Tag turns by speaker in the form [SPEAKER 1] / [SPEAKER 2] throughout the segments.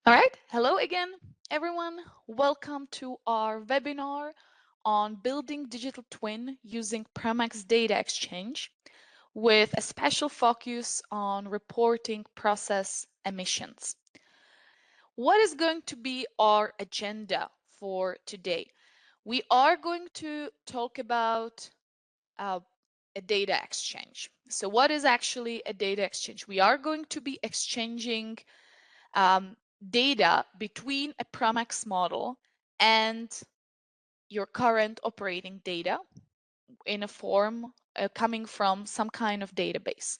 [SPEAKER 1] All right, hello again, everyone. Welcome to our webinar on building digital twin using ProMax Data Exchange with a special focus on reporting process emissions. What is going to be our agenda for today? We are going to talk about uh, a data exchange. So what is actually a data exchange? We are going to be exchanging um, data between a ProMax model and your current operating data in a form coming from some kind of database.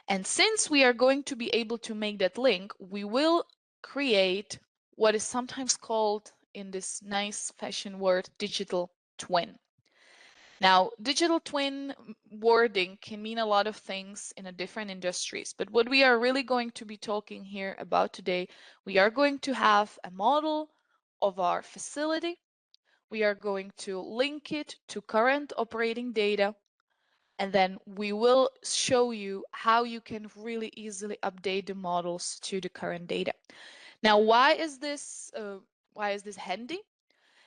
[SPEAKER 1] And since we are going to be able to make that link, we will create what is sometimes called, in this nice fashion word, digital twin. Now, digital twin wording can mean a lot of things in a different industries, but what we are really going to be talking here about today, we are going to have a model of our facility. We are going to link it to current operating data, and then we will show you how you can really easily update the models to the current data. Now, why is this handy?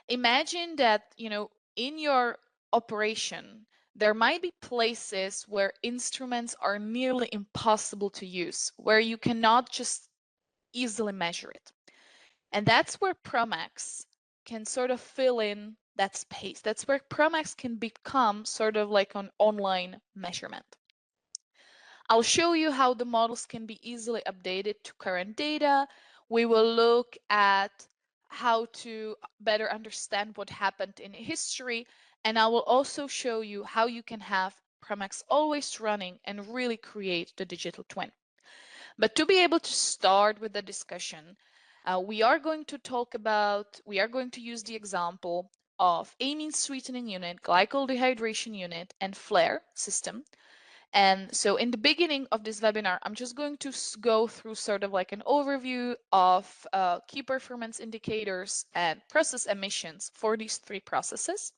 [SPEAKER 1] Imagine that, in your operation, there might be places where instruments are nearly impossible to use, where you cannot just easily measure it. And that's where ProMax can sort of fill in that space. That's where ProMax can become sort of like an online measurement. I'll show you how the models can be easily updated to current data. We will look at how to better understand what happened in history, and I will also show you how you can have ProMax always running and really create the digital twin. But to be able to start with the discussion, we are going to use the example of amine sweetening unit, glycol dehydration unit, and flare system. And so in the beginning of this webinar, I'm just going to go through sort of like an overview of key performance indicators and process emissions for these three processes.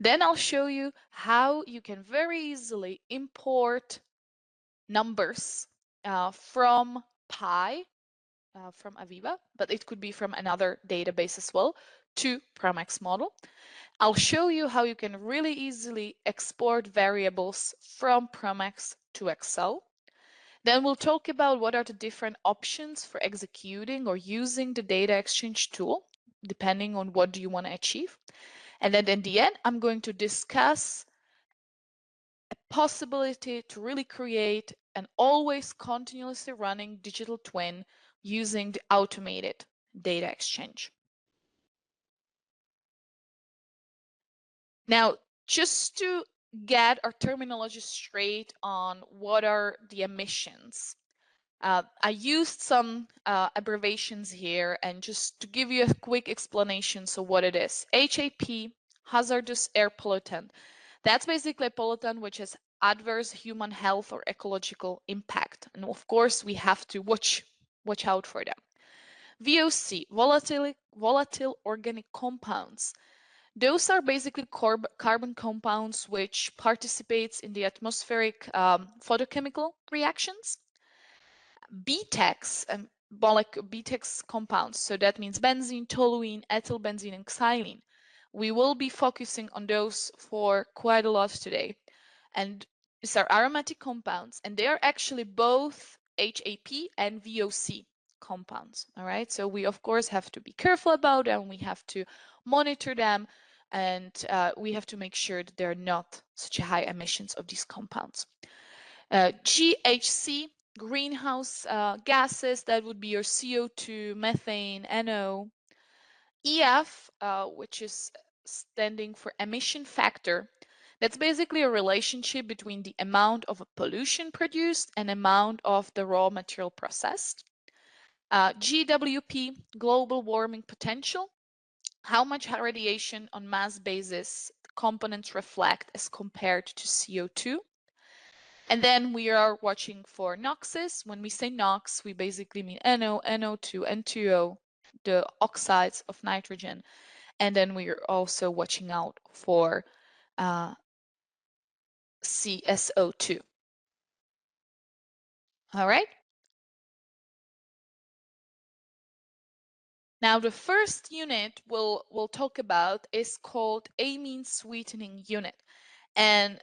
[SPEAKER 1] Then I'll show you how you can very easily import numbers from Pi, from Aviva, but it could be from another database as well, to ProMax model. I'll show you how you can really easily export variables from ProMax to Excel. Then we'll talk about what are the different options for executing or using the data exchange tool, depending on what do you want to achieve. And then in the end, I'm going to discuss a possibility to really create an always continuously running digital twin using the automated data exchange. Now, just to get our terminology straight on what are the emissions, I used some abbreviations here, and just to give you a quick explanation, so what it is. HAP, hazardous air pollutant. That's basically a pollutant which has adverse human health or ecological impact. And of course, we have to watch out for them. VOC, volatile organic compounds. Those are basically carbon compounds which participates in the atmospheric photochemical reactions. BTEX, BTEX compounds, so that means benzene, toluene, ethylbenzene, and xylene. We will be focusing on those for quite a lot today. And these are aromatic compounds, and they are actually both HAP and VOC compounds. All right, so we of course have to be careful about them. We have to monitor them, and we have to make sure that there are not such high emissions of these compounds. GHC, greenhouse gases, that would be your CO2, methane, NO. EF, which is standing for emission factor, that's basically a relationship between the amount of pollution produced and amount of the raw material processed. GWP, global warming potential, how much radiation on mass basis components reflect as compared to CO2. And then we are watching for NOxes. When we say NOx, we basically mean NO, NO2, N2O, the oxides of nitrogen. And then we are also watching out for CSO2. All right. Now, the first unit we'll talk about is called amine sweetening unit. And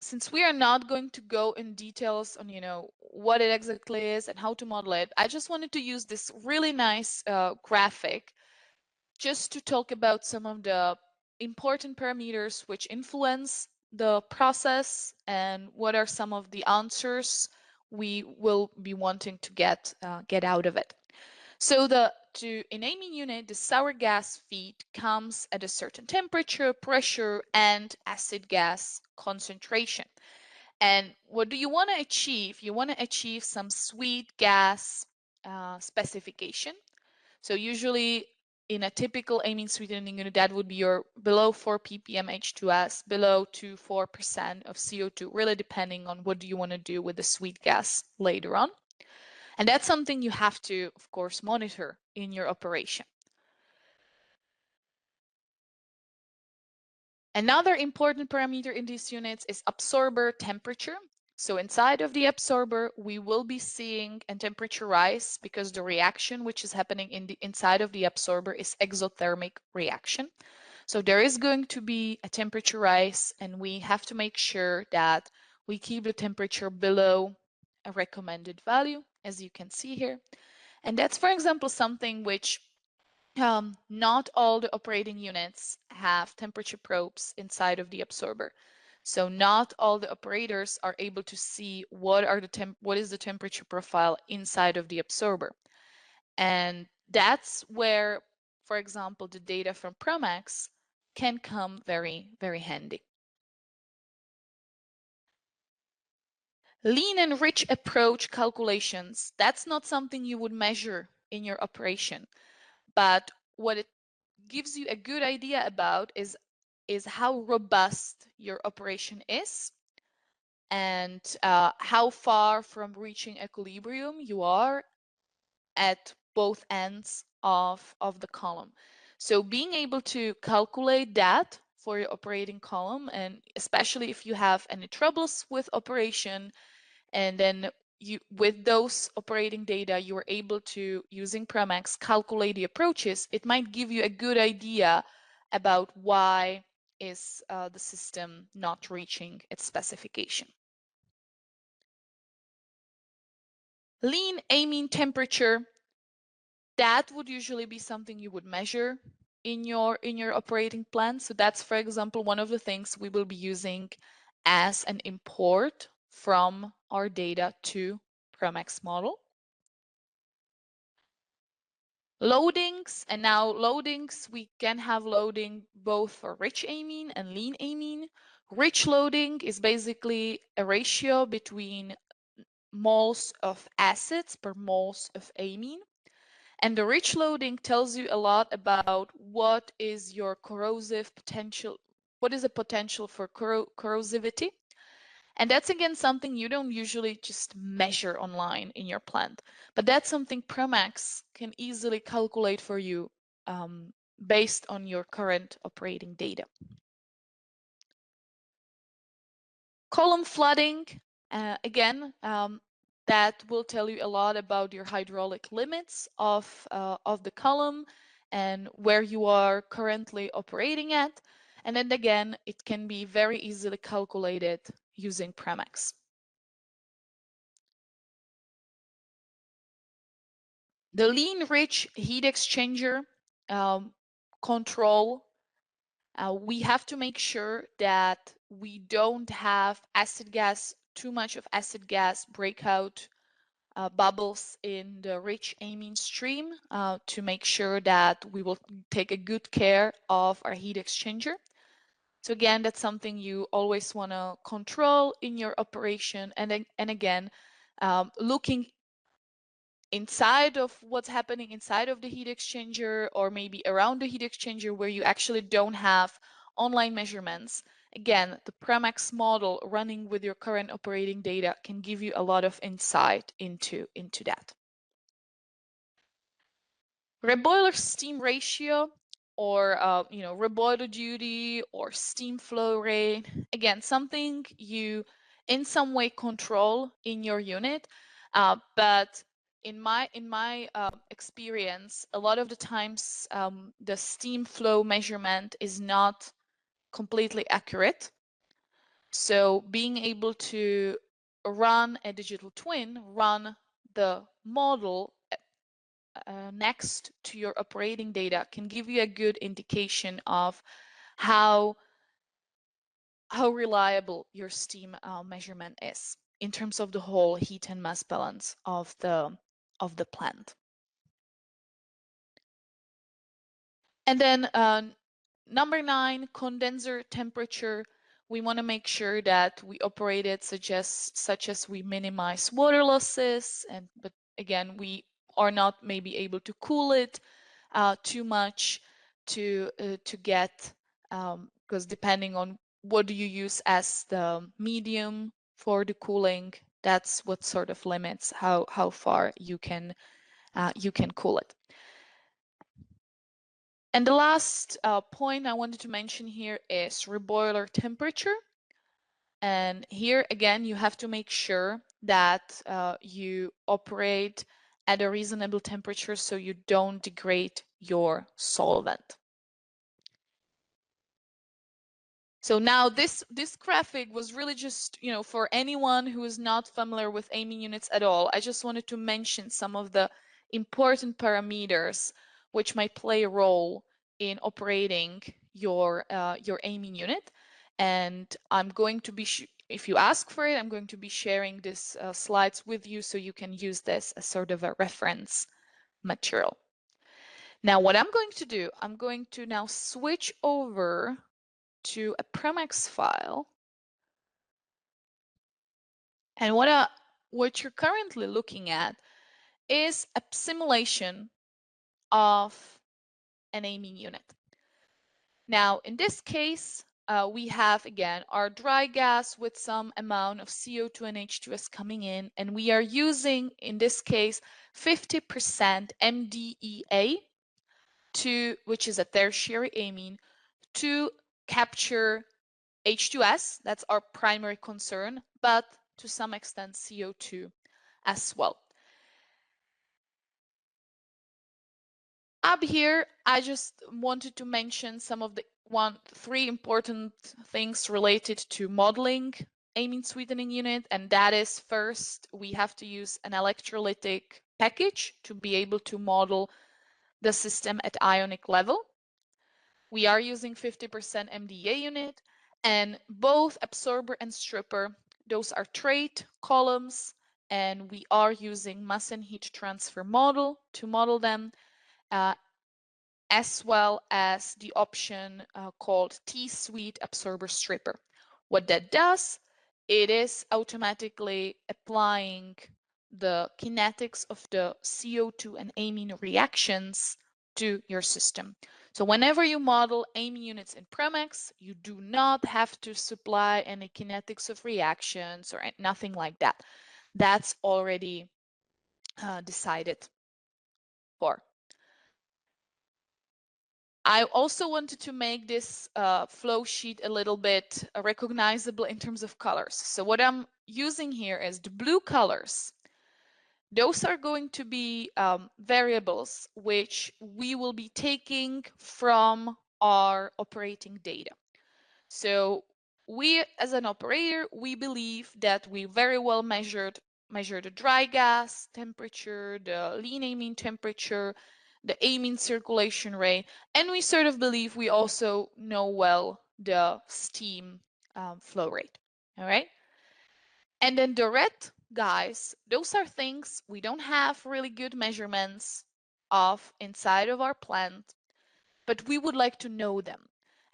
[SPEAKER 1] since we are not going to go in details on, what it exactly is and how to model it, I just wanted to use this really nice graphic just to talk about some of the important parameters which influence the process and what are some of the answers we will be wanting to get out of it. So in amine unit, the sour gas feed comes at a certain temperature, pressure, and acid gas concentration. And what do you want to achieve? You want to achieve some sweet gas specification. So usually in a typical amine sweetening unit, that would be your below 4 ppm H2S, below to 4% of CO2, really depending on what do you want to do with the sweet gas later on. And that's something you have to, of course, monitor in your operation. Another important parameter in these units is absorber temperature. So inside of the absorber, we will be seeing a temperature rise because the reaction which is happening inside of the absorber is exothermic reaction. So there is going to be a temperature rise, and we have to make sure that we keep the temperature below a recommended value, as you can see here. And that's, for example, something which not all the operating units have temperature probes inside of the absorber. So not all the operators are able to see what is the temperature profile inside of the absorber. And that's where, for example, the data from ProMax can come very, very handy. Lean and rich approach calculations, that's not something you would measure in your operation, but what it gives you a good idea about is how robust your operation is and how far from reaching equilibrium you are at both ends of the column. So being able to calculate that for your operating column, and especially if you have any troubles with operation, and then with those operating data, you are able to, using ProMax, calculate the approaches, it might give you a good idea about why is the system not reaching its specification. Lean amine temperature, that would usually be something you would measure in your operating plan. So that's, for example, one of the things we will be using as an import from our data to ProMax model. Loadings, and now loadings, we can have loading both for rich amine and lean amine. Rich loading is basically a ratio between moles of acids per moles of amine. And the rich loading tells you a lot about what is your corrosive potential, what is the potential for corrosivity. And that's again something you don't usually just measure online in your plant, but that's something ProMax can easily calculate for you based on your current operating data. Column flooding, again, that will tell you a lot about your hydraulic limits of the column and where you are currently operating at. And then again, it can be very easily calculated using ProMax. The lean rich heat exchanger control, we have to make sure that we don't have too much of acid gas breakout bubbles in the rich amine stream to make sure that we will take a good care of our heat exchanger. So again, that's something you always want to control in your operation. And again, looking inside of what's happening inside of the heat exchanger or maybe around the heat exchanger where you actually don't have online measurements. Again, the ProMax model running with your current operating data can give you a lot of insight into that. Reboiler steam ratio, or reboiler duty or steam flow rate. Again, something you in some way control in your unit, but in my experience, a lot of the times the steam flow measurement is not completely accurate. So being able to run a digital twin, run the model next to your operating data can give you a good indication of how reliable your steam measurement is in terms of the whole heat and mass balance of the plant. And then number 9, condenser temperature. We want to make sure that we operate it such as we minimize water losses, but again, we are not maybe able to cool it too much to get, because depending on what do you use as the medium for the cooling, that's what sort of limits how far you can cool it. And the last point I wanted to mention here is reboiler temperature. And here again, you have to make sure that you operate at a reasonable temperature so you don't degrade your solvent. So now this graphic was really just, for anyone who is not familiar with amine units at all, I just wanted to mention some of the important parameters which might play a role in operating your amine unit. And I'm going to be, if you ask for it, I'm going to be sharing these slides with you so you can use this as sort of a reference material. Now, what I'm going to do, I'm going to now switch over to a ProMax file. And what you're currently looking at is a simulation of an amine unit. Now, in this case, we have, again, our dry gas with some amount of CO2 and H2S coming in, and we are using, in this case, 50% MDEA, which is a tertiary amine, to capture H2S, that's our primary concern, but to some extent CO2 as well. Up here, I just wanted to mention some of the 3 important things related to modeling amine sweetening unit, and that is, first, we have to use an electrolytic package to be able to model the system at ionic level. We are using 50% MDA unit, and both absorber and stripper, those are trait columns, and we are using mass and heat transfer model to model them, as well as the option called T-Suite Absorber Stripper. What that does, it is automatically applying the kinetics of the CO2 and amine reactions to your system. So whenever you model amine units in ProMax, you do not have to supply any kinetics of reactions or nothing like that. That's already decided for. I also wanted to make this flow sheet a little bit recognizable in terms of colors. So what I'm using here is the blue colors. Those are going to be variables which we will be taking from our operating data. So we, as an operator, we believe that we very well measure the dry gas temperature, the lean amine temperature, the amine circulation rate, and we sort of believe we also know well the steam flow rate. All right. And then the red guys, those are things we don't have really good measurements of inside of our plant, but we would like to know them.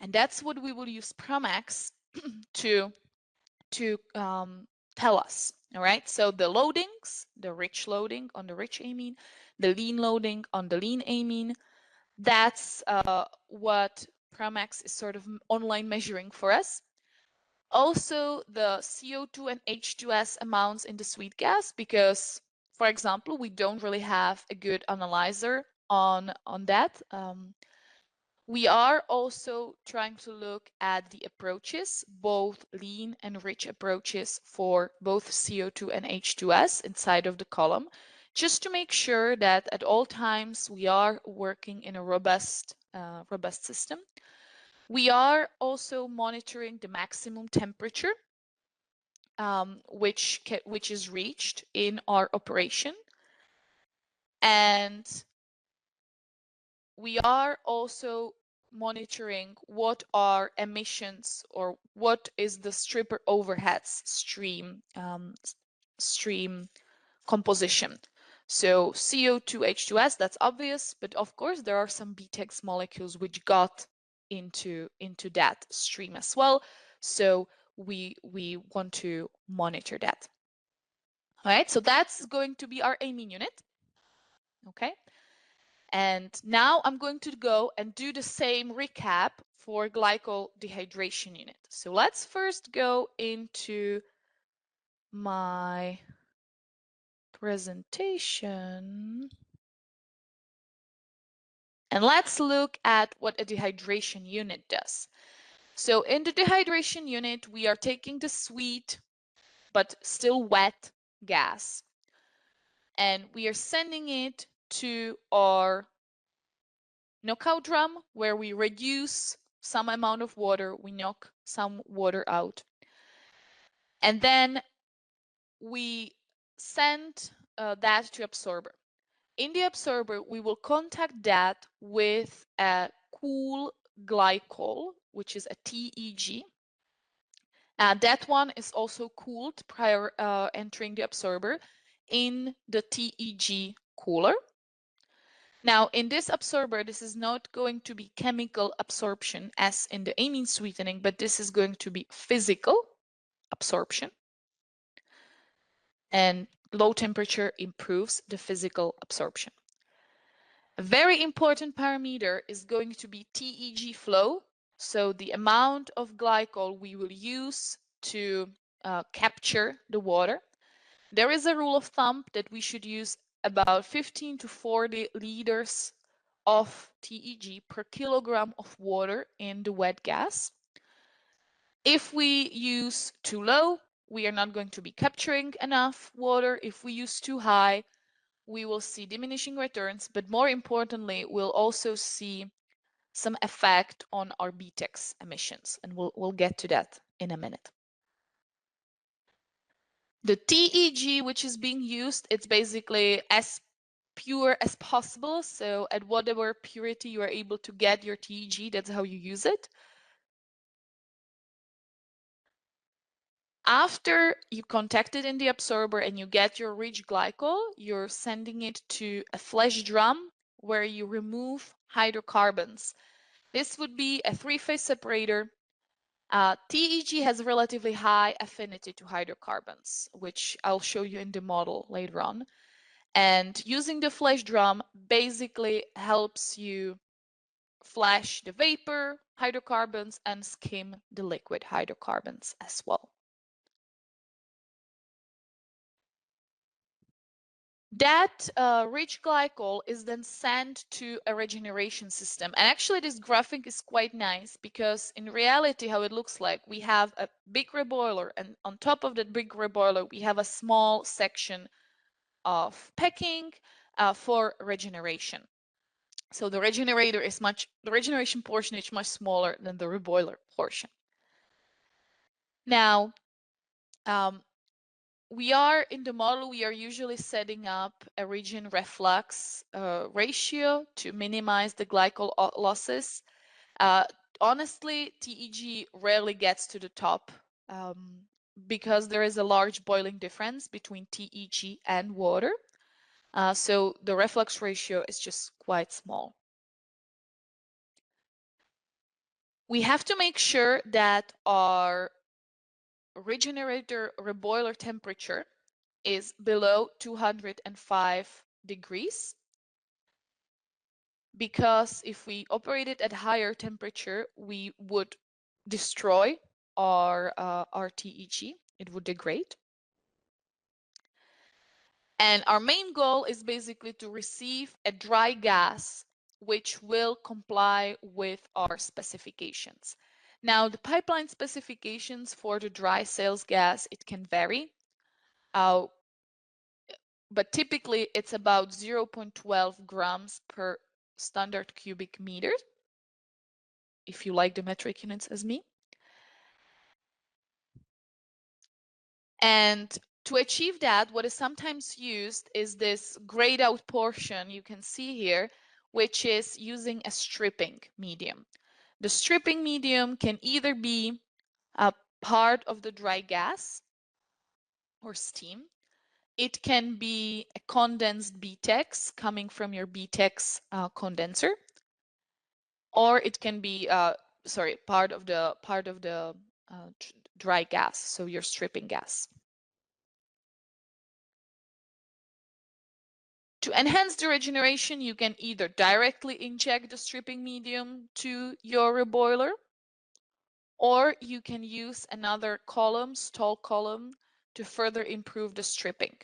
[SPEAKER 1] And that's what we will use ProMax to tell us. All right. So the loadings, the rich loading on the rich amine, the lean loading on the lean amine, that's what ProMax is sort of online measuring for us. Also, the CO2 and H2S amounts in the sweet gas, because, for example, we don't really have a good analyzer on that. We are also trying to look at the approaches, both lean and rich approaches for both CO2 and H2S inside of the column, just to make sure that at all times we are working in a robust system. We are also monitoring the maximum temperature which is reached in our operation, and we are also monitoring what are emissions or what is the stripper overheads stream composition. So CO2, H2S, that's obvious, but of course there are some BTEX molecules which got into that stream as well. So we want to monitor that. All right, so that's going to be our amine unit. Okay. And now I'm going to go and do the same recap for glycol dehydration unit. So let's first go into my presentation. And let's look at what a dehydration unit does. So in the dehydration unit, we are taking the sweet but still wet gas, and we are sending it to our knockout drum where we reduce some amount of water, we knock some water out, and then we send that to absorber. In the absorber, we will contact that with a cool glycol, which is a TEG. That one is also cooled prior entering the absorber in the TEG cooler. Now, in this absorber, this is not going to be chemical absorption as in the amine sweetening, but this is going to be physical absorption. And low temperature improves the physical absorption. A very important parameter is going to be TEG flow, so the amount of glycol we will use to capture the water. There is a rule of thumb that we should use about 15 to 40 liters of TEG per kilogram of water in the wet gas. If we use too low, we are not going to be capturing enough water. If we use too high, we will see diminishing returns, but more importantly, we'll also see some effect on our BTEX emissions, and we'll get to that in a minute. The TEG which is being used, it's basically as pure as possible. So at whatever purity you are able to get your TEG, that's how you use it. After you contact it in the absorber and you get your rich glycol, you're sending it to a flash drum where you remove hydrocarbons. This would be a three-phase separator. TEG has relatively high affinity to hydrocarbons, which I'll show you in the model later on. And using the flash drum basically helps you flash the vapor hydrocarbons and skim the liquid hydrocarbons as well. That rich glycol is then sent to a regeneration system. And actually this graphic is quite nice because in reality how it looks like, we have a big reboiler, and on top of that big reboiler we have a small section of packing for regeneration. So the regeneration portion is much smaller than the reboiler portion. Now, we are in the model, we are usually setting up a regen reflux ratio to minimize the glycol losses. Honestly, TEG rarely gets to the top because there is a large boiling difference between TEG and water. So the reflux ratio is just quite small. We have to make sure that our regenerator reboiler temperature is below 205 degrees, because if we operate it at higher temperature, we would destroy our TEG. It would degrade. And our main goal is basically to receive a dry gas which will comply with our specifications. Now, the pipeline specifications for the dry sales gas, it can vary. but typically it's about 0.12 grams per standard cubic meter, if you like the metric units as me. And to achieve that, what is sometimes used is this grayed out portion you can see here, which is using a stripping medium. The stripping medium can either be a part of the dry gas or steam. It can be a condensed BTEX coming from your BTEX condenser, or it can be part of the dry gas, so your stripping gas. To enhance the regeneration, you can either directly inject the stripping medium to your boiler, or you can use another column, stall column, to further improve the stripping.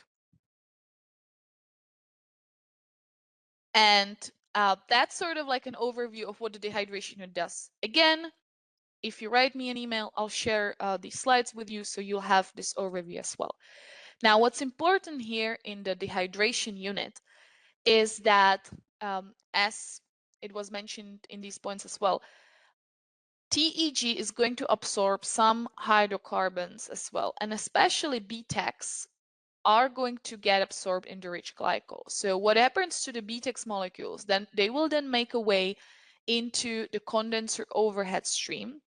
[SPEAKER 1] And that's sort of like an overview of what the dehydration unit does. Again, if you write me an email, I'll share these slides with you so you'll have this overview as well. Now, what's important here in the dehydration unit is that, as it was mentioned in these points as well, TEG is going to absorb some hydrocarbons as well, and especially BTEX are going to get absorbed in the rich glycol. So what happens to the BTEX molecules? Then they will then make a way into the condenser overhead stream.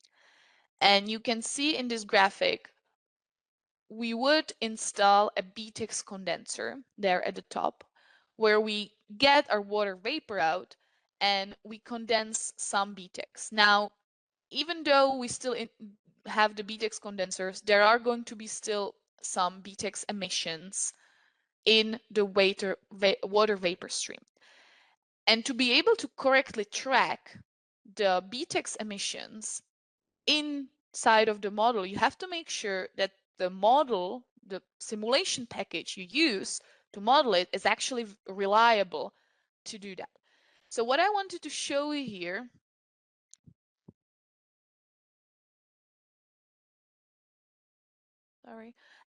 [SPEAKER 1] And you can see in this graphic, we would install a BTEX condenser there at the top, where we get our water vapor out and we condense some BTEX. Now, even though we still have the BTEX condensers, there are going to be still some BTEX emissions in the water vapor stream. And to be able to correctly track the BTEX emissions inside of the model, you have to make sure that the model, the simulation package you use to model it, is actually reliable to do that. So what I wanted to show you here,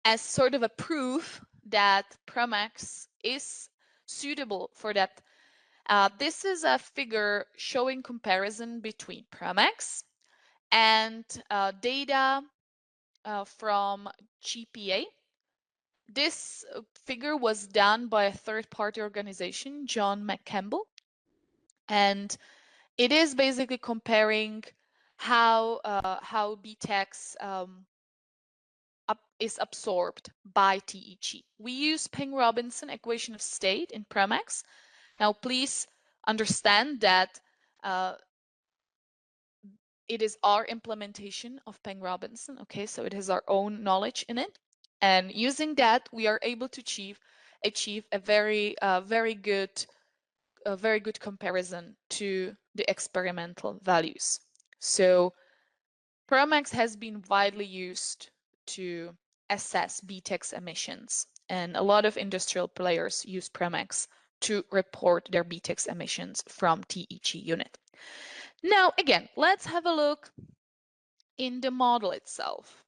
[SPEAKER 1] as sort of a proof that ProMax is suitable for that. This is a figure showing comparison between ProMax and data from GPA. This figure was done by a third-party organization, John McCampbell, and it is basically comparing how BTEX is absorbed by TEG. We use Peng-Robinson equation of state in ProMax. Now, please understand that it is our implementation of Peng-Robinson, okay? So it has our own knowledge in it. And using that, we are able to achieve a very good comparison to the experimental values. So ProMax has been widely used to assess BTEX emissions, and a lot of industrial players use ProMax to report their BTEX emissions from TEG unit. Now, again, let's have a look in the model itself.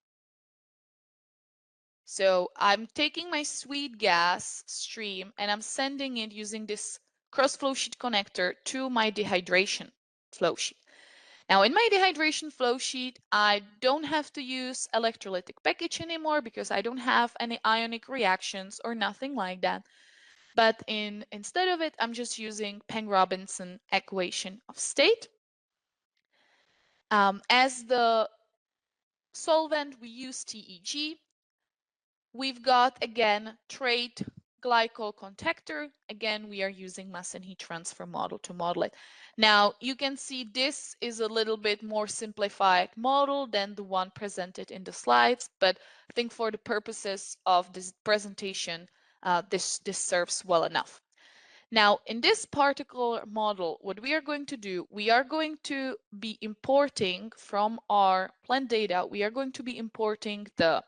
[SPEAKER 1] So I'm taking my sweet gas stream and I'm sending it using this cross flow sheet connector to my dehydration flow sheet. Now in my dehydration flow sheet, I don't have to use electrolytic package anymore because I don't have any ionic reactions or nothing like that. But instead of it, I'm just using Peng-Robinson equation of state. As the solvent, we use TEG. We've got, again, trait glycol contactor. Again, we are using mass and heat transfer model to model it. Now, you can see this is a little bit more simplified model than the one presented in the slides, but I think for the purposes of this presentation, this serves well enough. Now, in this particular model, what we are going to do, we are going to be importing from our plant data, we are going to be importing the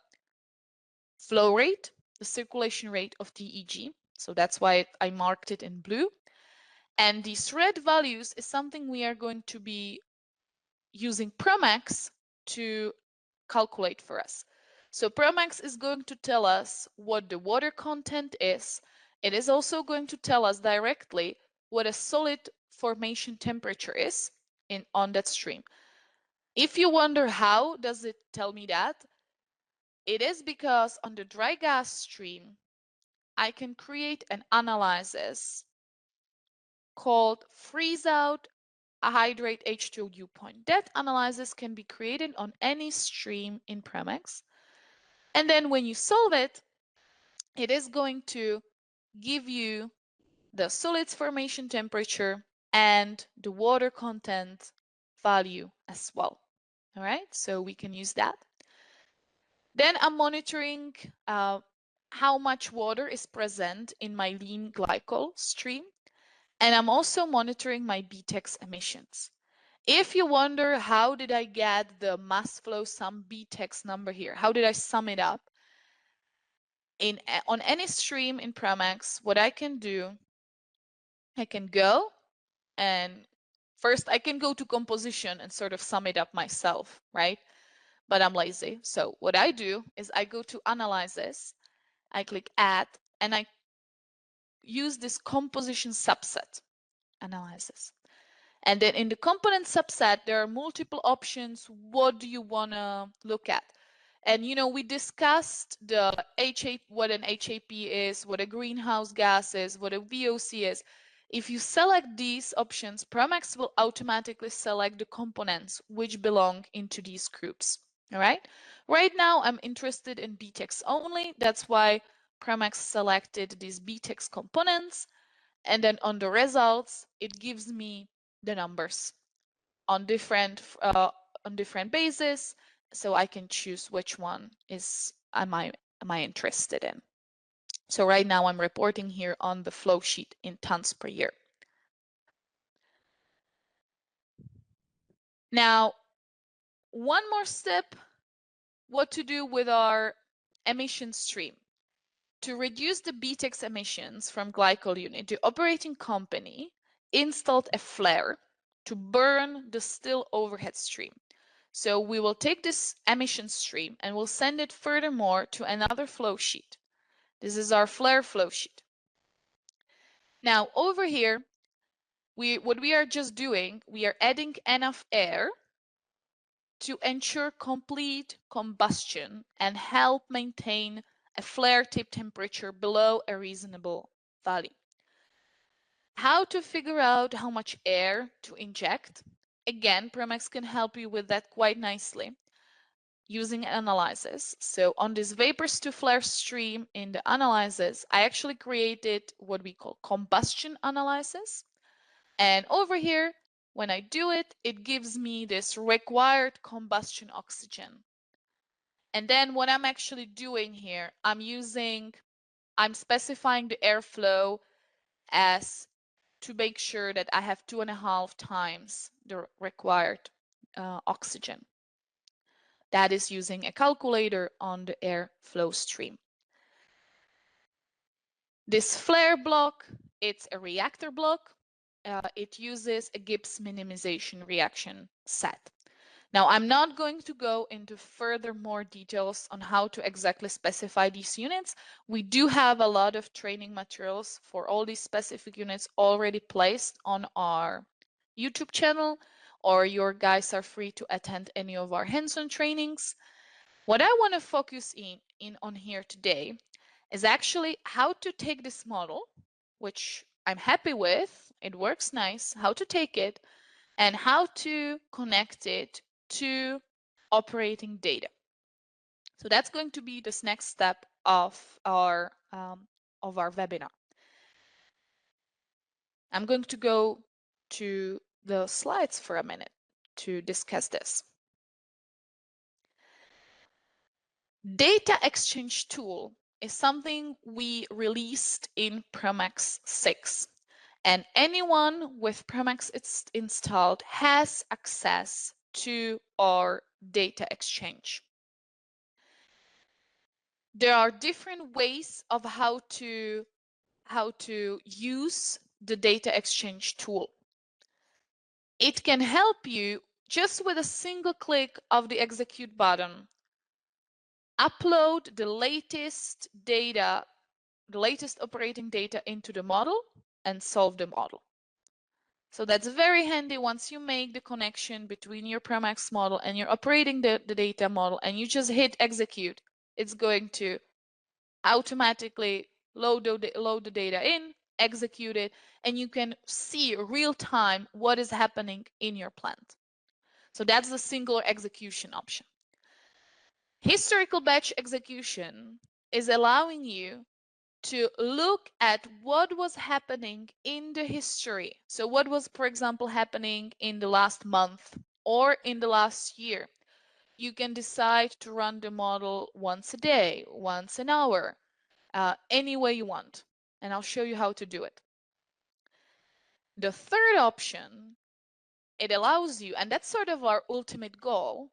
[SPEAKER 1] flow rate, the circulation rate of TEG. So that's why I marked it in blue. And these red values is something we are going to be using ProMax to calculate for us. So ProMax is going to tell us what the water content is It is also going to tell us directly what a solid formation temperature is on that stream. If you wonder how does it tell me that, it is because on the dry gas stream, I can create an analysis called freeze out a hydrate H2O dew point. That analysis can be created on any stream in ProMax. And then when you solve it, it is going to give you the solids formation temperature and the water content value as well. All right, so we can use that. Then I'm monitoring how much water is present in my lean glycol stream. And I'm also monitoring my BTEX emissions. If you wonder how did I get the mass flow sum BTEX number here, how did I sum it up? On any stream in ProMax, what I can do, I can go and first I can go to composition and sort of sum it up myself, right? But I'm lazy. So what I do is I go to analysis, I click add, and I use this composition subset analysis. And then in the component subset, there are multiple options. What do you want to look at? And we discussed what an HAP is, what a greenhouse gas is, what a VOC is. If you select these options, ProMax will automatically select the components which belong into these groups. All right. Right now, I'm interested in BTEX only. That's why ProMax selected these BTEX components. And then on the results, it gives me the numbers on different bases, so I can choose which one am I interested in. So right now I'm reporting here on the flow sheet in tons per year. Now, one more step, what to do with our emission stream. To reduce the BTEX emissions from glycol unit, the operating company installed a flare to burn the still overhead stream. So we will take this emission stream and we'll send it furthermore to another flow sheet. This is our flare flow sheet. Now over here, what we are just doing, we are adding enough air to ensure complete combustion and help maintain a flare tip temperature below a reasonable value. How to figure out how much air to inject? Again, ProMax can help you with that quite nicely using analysis. So on this vapors to flare stream in the analysis, I actually created what we call combustion analysis. And over here, when I do it, it gives me this required combustion oxygen. And then what I'm actually doing here, I'm specifying the airflow as to make sure that I have 2.5 times the required oxygen. That is using a calculator on the airflow stream. This flare block, it's a reactor block. It uses a Gibbs minimization reaction set. Now, I'm not going to go into further more details on how to exactly specify these units. We do have a lot of training materials for all these specific units already placed on our YouTube channel, or your guys are free to attend any of our hands-on trainings. What I want to focus in on here today is actually how to take this model, which I'm happy with, it works nice, how to take it, and how to connect it to operating data. So that's going to be this next step of our webinar. I'm going to go to the slides for a minute to discuss this. Data Exchange Tool is something we released in ProMax 6. And anyone with ProMax installed has access to our data exchange. There are different ways of how to use the data exchange tool. It can help you just with a single click of the execute button, upload the latest data the latest operating data into the model and solve the model. So that's very handy once you make the connection between your ProMax model and you're operating the data model and you just hit execute. It's going to automatically load the data in, execute it, and you can see real time what is happening in your plant. So that's the singular execution option. Historical batch execution is allowing you to look at what was happening in the history. So what was, for example, happening in the last month or in the last year. You can decide to run the model once a day, once an hour, any way you want. And I'll show you how to do it. The third option, it allows you, and that's sort of our ultimate goal,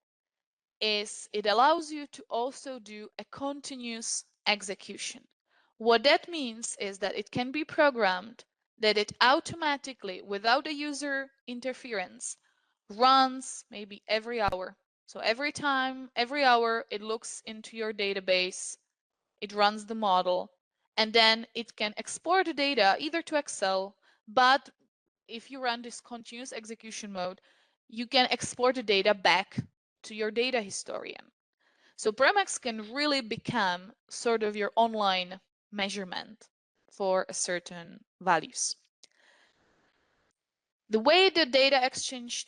[SPEAKER 1] is it allows you to also do a continuous execution. What that means is that it can be programmed that it automatically, without a user interference, runs maybe every hour. So every time, every hour, it looks into your database, it runs the model, and then it can export the data either to Excel, but if you run this continuous execution mode, you can export the data back to your data historian. So ProMax can really become sort of your online measurement for a certain values. The way the data exchange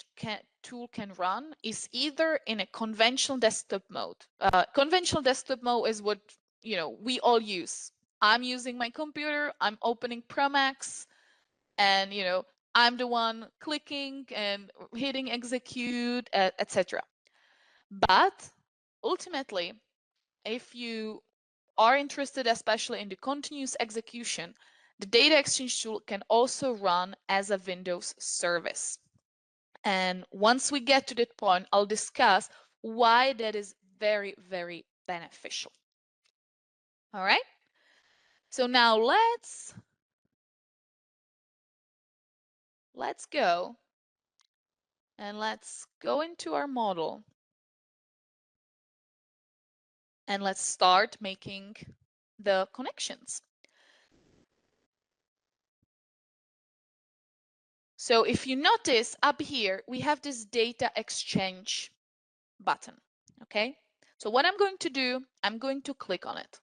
[SPEAKER 1] tool can run is either in a conventional desktop mode. Conventional desktop mode is what we all use. I'm using my computer, I'm opening ProMax, and I'm the one clicking and hitting execute, etc. But ultimately, if you are interested especially in the continuous execution, the data exchange tool can also run as a Windows service. And once we get to that point, I'll discuss why that is very, very beneficial. All right. So now let's go and let's go into our model and let's start making the connections. So if you notice up here, we have this data exchange button. Okay. So what I'm going to do, I'm going to click on it.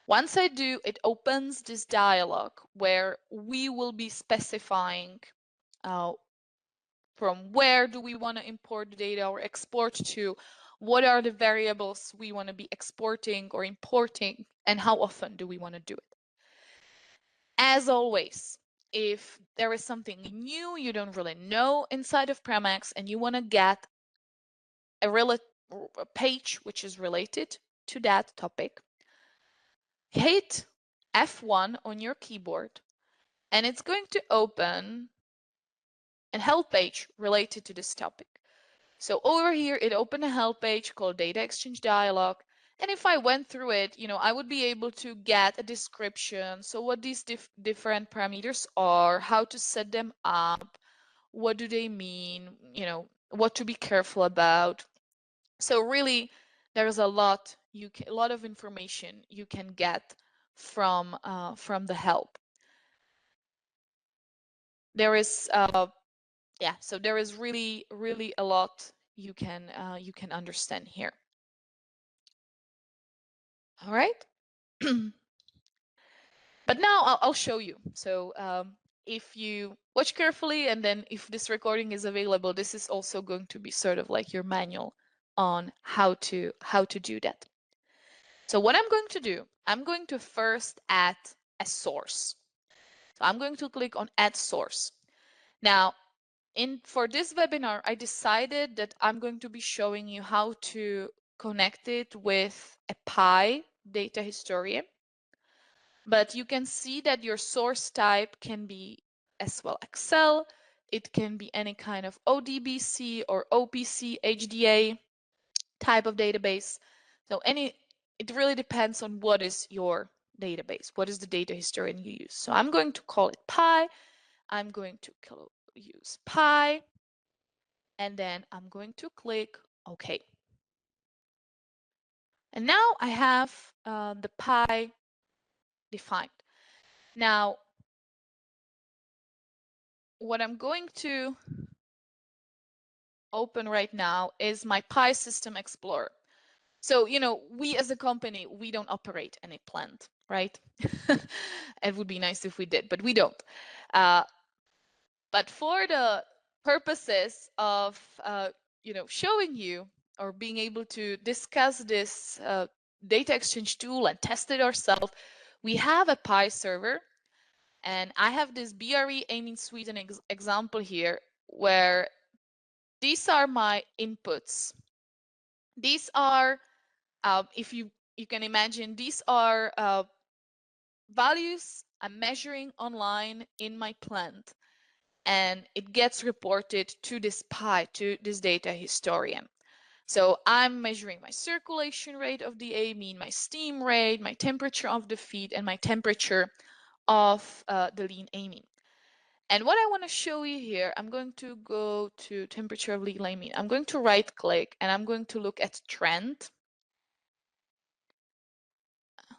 [SPEAKER 1] Once I do, it opens this dialog where we will be specifying from where do we want to import the data or export to, what are the variables we want to be exporting or importing, and how often do we want to do it. As always, if there is something new you don't really know inside of ProMax and you want to get a page which is related to that topic, hit F1 on your keyboard and it's going to open a help page related to this topic. So over here, it opened a help page called Data Exchange Dialog. And if I went through it, I would be able to get a description. So what these different parameters are, how to set them up, what do they mean, what to be careful about. So really, there's a lot of information you can get from the help. There is so there is really a lot you can understand here. All right. But now I'll show you. So if you watch carefully, and then if this recording is available, this is also going to be sort of like your manual on how to do that. So what I'm going to do, I'm going to first add a source. So I'm going to click on Add Source. Now, for this webinar, I decided that I'm going to be showing you how to connect it with a Pi data historian. But you can see that your source type can be as well Excel. It can be any kind of ODBC or OPC HDA type of database. So it really depends on what is your database, what is the data historian you use. So I'm going to call it Pi. I'm going to use Pi, and then I'm going to click OK. And now I have the Pi defined. Now, what I'm going to open right now is my Pi System Explorer. So, we as a company, we don't operate any plant, right? It would be nice if we did, but we don't. Uh, but for the purposes of, showing you or being able to discuss this data exchange tool and test it ourselves, we have a Pi server. And I have this BRE amine sweetening example here where these are my inputs. These are, if you can imagine, these are values I'm measuring online in my plant, and it gets reported to this Pi, to this data historian. So I'm measuring my circulation rate of the amine, my steam rate, my temperature of the feed, and my temperature of the lean amine. And what I want to show you here, I'm going to go to temperature of lean amine. I'm going to right click and I'm going to look at trend.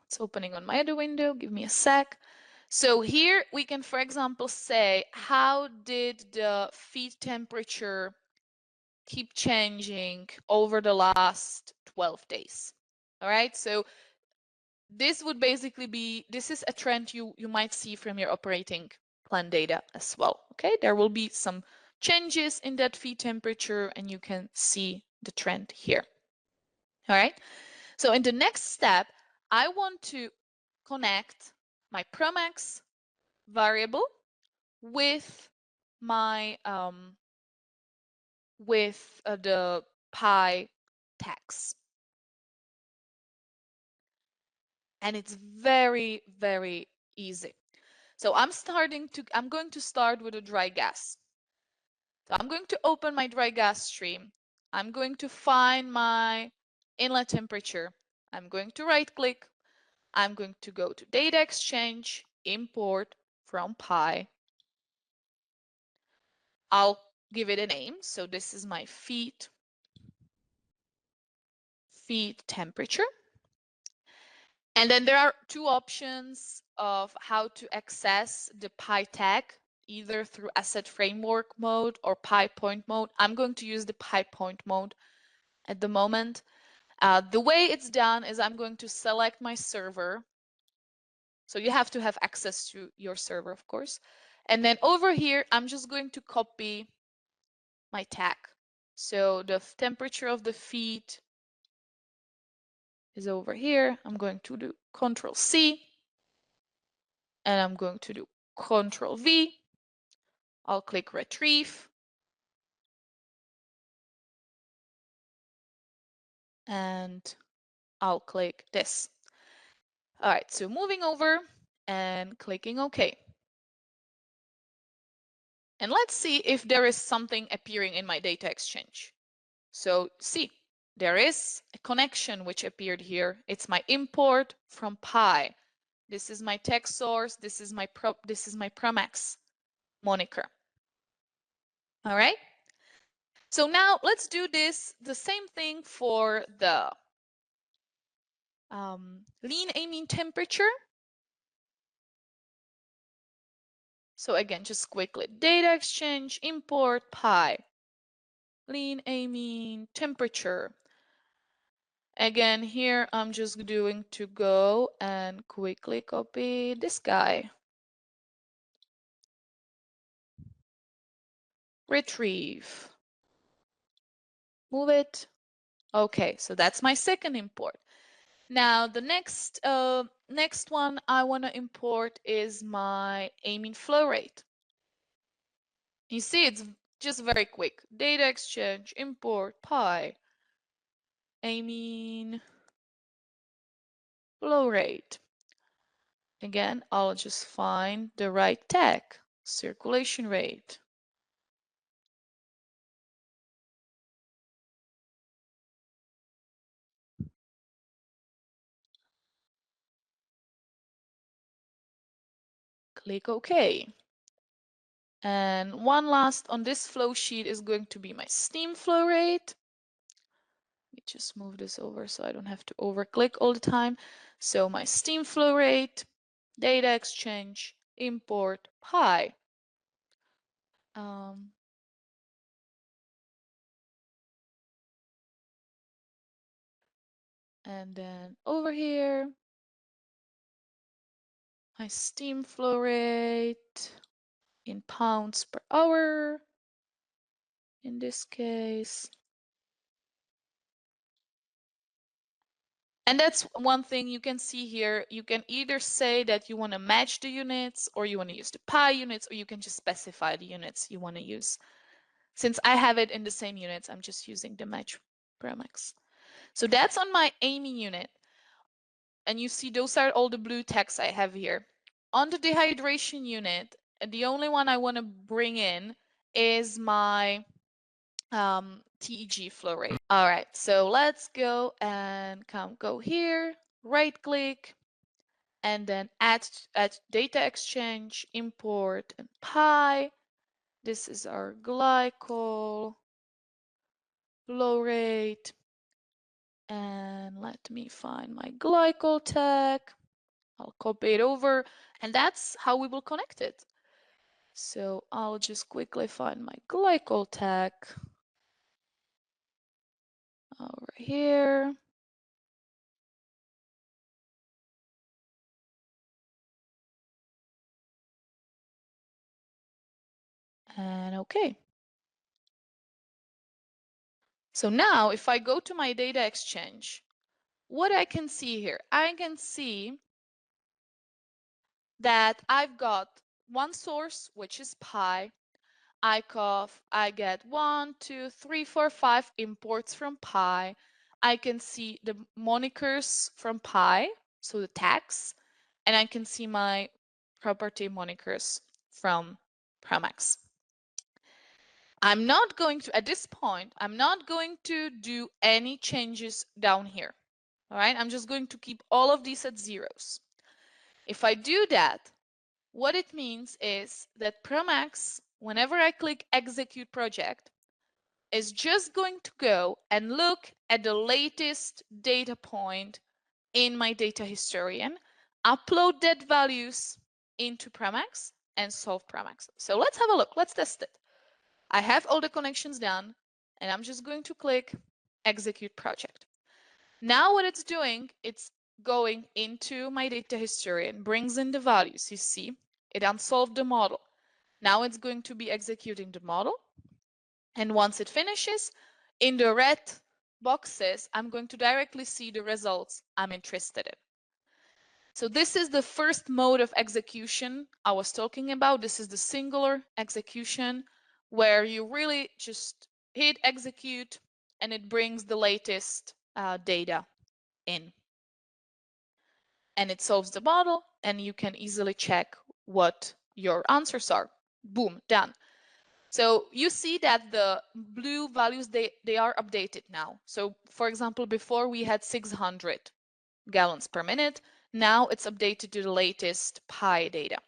[SPEAKER 1] It's opening on my other window. Give me a sec. So here we can, for example, say, how did the feed temperature keep changing over the last 12 days? All right. So this would basically be, this is a trend you might see from your operating plan data as well. Okay. There will be some changes in that feed temperature and you can see the trend here. All right. So in the next step, I want to connect my ProMax variable with my the Pi tags. And it's very, very easy. So I'm going to start with a dry gas. So I'm going to open my dry gas stream. I'm going to find my inlet temperature. I'm going to right click. I'm going to go to Data Exchange, Import from Pi. I'll give it a name. So this is my feed temperature. And then there are two options of how to access the Pi tag, either through asset framework mode or Pi point mode. I'm going to use the Pi point mode at the moment. The way it's done is I'm going to select my server. So you have to have access to your server, of course. And then over here, I'm just going to copy my tag. So the temperature of the feed is over here. I'm going to do Control C and I'm going to do Control V. I'll click Retrieve. And I'll click this. All right, so moving over and clicking OK. And let's see if there is something appearing in my data exchange. So see, there is a connection which appeared here. It's my import from Pi. This is my text source. This is my ProMax moniker. All right. So now let's do the same thing for the lean amine temperature. So again, just quickly, data exchange, import Pi, lean amine temperature. Again, here I'm just doing to go and quickly copy this guy. Retrieve. Move it. Okay, so that's my second import. Now the next one I want to import is my amine flow rate. You see, it's just very quick. Data exchange, import Pi, amine flow rate. Again, I'll just find the right tag, circulation rate. Click OK. And one last on this flow sheet is going to be my steam flow rate. Let me just move this over so I don't have to over click all the time. So my steam flow rate. data exchange, import pi. And then over here, my steam flow rate in pounds per hour in this case. And that's one thing you can see here. You can either say that you want to match the units, or you want to use the pi units, or you can just specify the units you want to use. Since I have it in the same units, I'm just using the match ProMax. So that's on my amine unit. And you see those are all the blue text I have here. On the dehydration unit, the only one I want to bring in is my TEG flow rate. All right, so let's go and go here, right click, and then add data exchange, import and pi. This is our glycol flow rate. And let me find my glycol tag. I'll copy it over, and that's how we will connect it. So I'll just quickly find my glycol tag over here. And okay. So now if I go to my data exchange, what I can see here, I can see that I've got one source, which is pi. I get 1, 2, 3, 4, 5 imports from pi. I can see the monikers from pi, so the tags, and I can see my property monikers from ProMax. I'm not going to, at this point, I'm not going to do any changes down here. All right, I'm just going to keep all of these at zeros. If I do that, what it means is that ProMax, whenever I click execute project, is just going to go and look at the latest data point in my data historian, upload that values into ProMax, and solve ProMax. So let's have a look. Let's test it. I have all the connections done, and I'm just going to click execute project. Now what it's doing, it's going into my data historian, brings in the values. You see, it unsolved the model. Now it's going to be executing the model. And once it finishes, in the red boxes, I'm going to directly see the results I'm interested in. So this is the first mode of execution I was talking about. This is the singular execution, where you really just hit execute and it brings the latest data in. And it solves the model, and you can easily check what your answers are. Boom, done. So you see that the blue values, they are updated now. So for example, before we had 600 gallons per minute. Now it's updated to the latest pi data.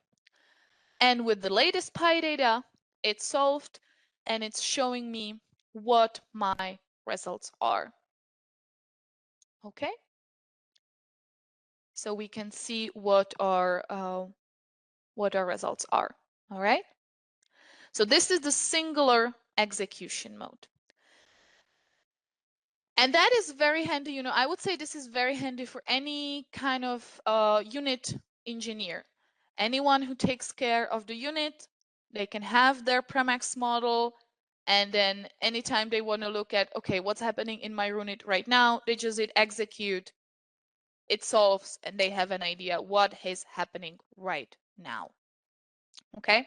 [SPEAKER 1] And with the latest pi data, it's solved and it's showing me what my results are. Okay? So we can see what our results are. All right? So this is the singular execution mode. And that is very handy. You know, I would say this is very handy for any kind of unit engineer. Anyone who takes care of the unit, they can have their ProMax model, and then anytime they want to look at, okay, what's happening in my unit right now, they just hit execute, it solves, and they have an idea what is happening right now. Okay?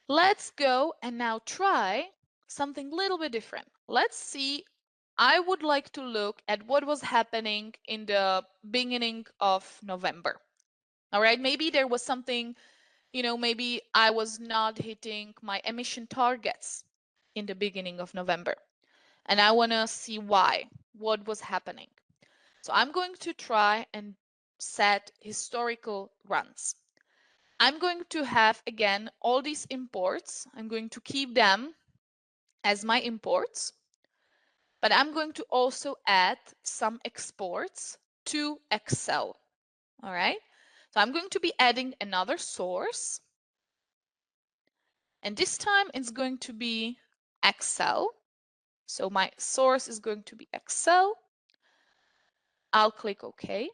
[SPEAKER 1] Let's go and now try something a little bit different. Let's see. I would like to look at what was happening in the beginning of November. All right, maybe there was something, you know, maybe I was not hitting my emission targets in the beginning of November. And I want to see why, what was happening. So I'm going to try and set historical runs. I'm going to have, again, all these imports. I'm going to keep them as my imports. But I'm going to also add some exports to Excel. All right. So I'm going to be adding another source. And this time it's going to be Excel. So my source is going to be Excel. I'll click OK.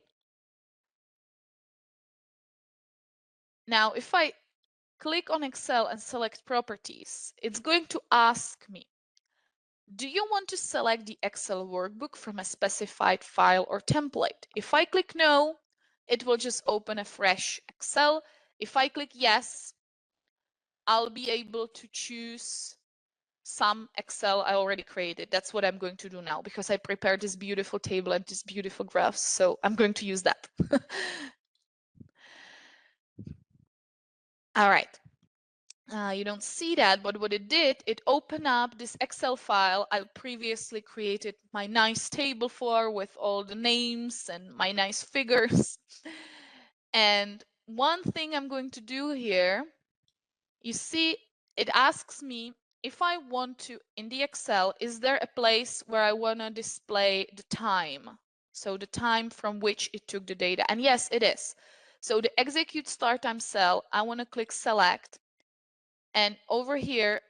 [SPEAKER 1] Now, if I click on Excel and select properties, it's going to ask me, do you want to select the Excel workbook from a specified file or template? If I click no, it will just open a fresh Excel. If I click yes, I'll be able to choose some Excel I already created. That's what I'm going to do now because I prepared this beautiful table and this beautiful graphs. So I'm going to use that. All right. You don't see that, but what it did, it opened up this Excel file I previously created my nice table for with all the names and my nice figures. And one thing I'm going to do here, you see, it asks me if I want to, in the Excel, is there a place where I want to display the time? So the time from which it took the data. And yes, it is. So the execute start time cell, I want to click select. And over here,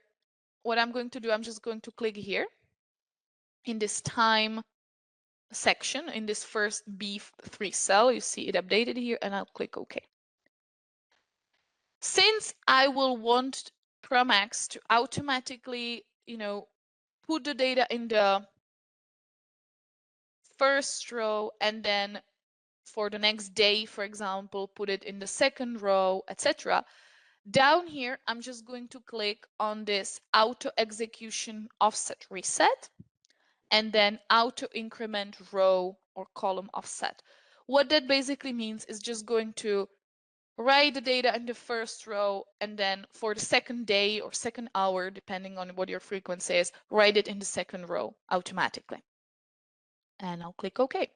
[SPEAKER 1] what I'm going to do, I'm just going to click here in this time section, in this first B3 cell. You see it updated here, and I'll click OK. Since I will want ProMax to automatically, put the data in the first row and then for the next day, for example, put it in the second row, etc. Down here, I'm just going to click on this auto execution offset reset and then auto increment row or column offset. What that basically means is just going to write the data in the first row and then for the second day or second hour, depending on what your frequency is, write it in the second row automatically. And I'll click OK.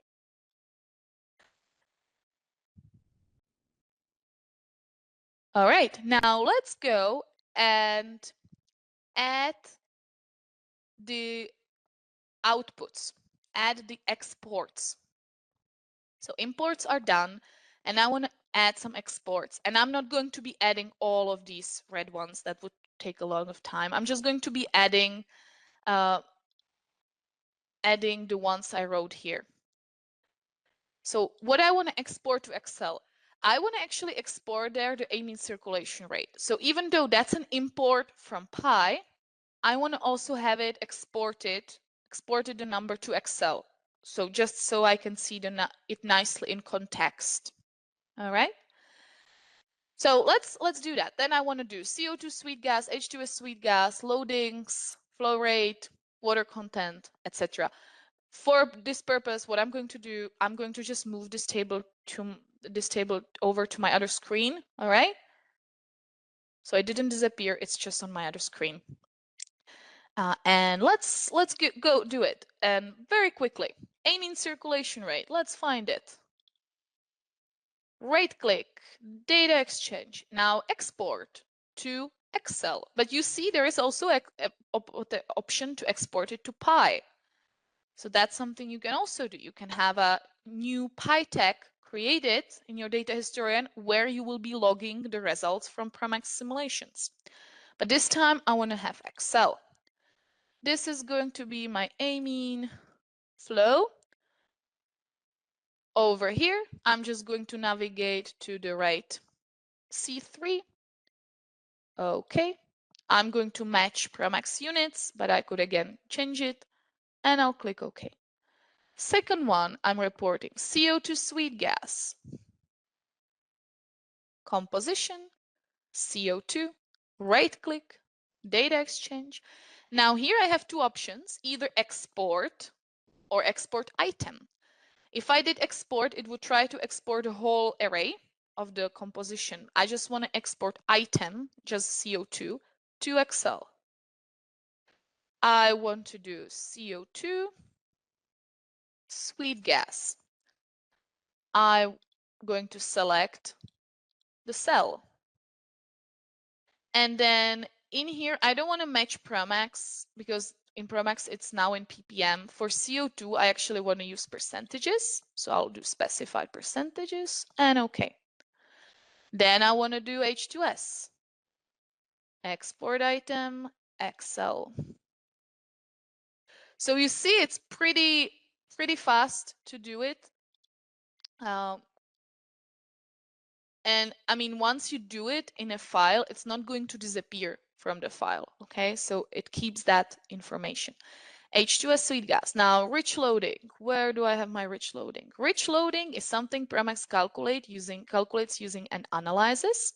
[SPEAKER 1] All right, now let's go and add the outputs, add the exports. So imports are done, and I want to add some exports. And I'm not going to be adding all of these red ones. That would take a lot of time. I'm just going to be adding the ones I wrote here. So what I want to export to Excel, I want to actually export there the amine circulation rate. So even though that's an import from Pi, I want to also have it exported the number to Excel. So just so I can see it nicely in context. All right. So let's do that. Then I want to do CO2 sweet gas, H2S sweet gas, loadings, flow rate, water content, etc. For this purpose, what I'm going to do, I'm going to just move this table over to my other screen. All right. So it didn't disappear. It's just on my other screen. And let's go do it. And very quickly, amine circulation rate. Let's find it. Right click, data exchange. Now export to Excel. But you see there is also the option to export it to Pi. So that's something you can also do. You can have a new Pi tag created in your data historian where you will be logging the results from ProMax simulations. But this time I want to have Excel. This is going to be my amine flow. Over here, I'm just going to navigate to the right C3. Okay, I'm going to match ProMax units, but I could again change it and I'll click OK. Second one, I'm reporting CO2 sweet gas, composition, CO2, right click, data exchange. Now here I have two options, either export or export item. If I did export, it would try to export a whole array of the composition. I just want to export item, just CO2, to Excel. I want to do CO2, sweet gas. I'm going to select the cell. And then in here, I don't want to match ProMax because in ProMax, it's now in ppm. For CO2, I actually want to use percentages. So I'll do specified percentages and OK. Then I want to do H2S. Export item, Excel. So you see it's pretty fast to do it. And I mean, once you do it in a file, it's not going to disappear from the file, okay? So it keeps that information. H2S sweet gas. Now, rich loading. Where do I have my rich loading? Rich loading is something ProMax calculates using an analysis.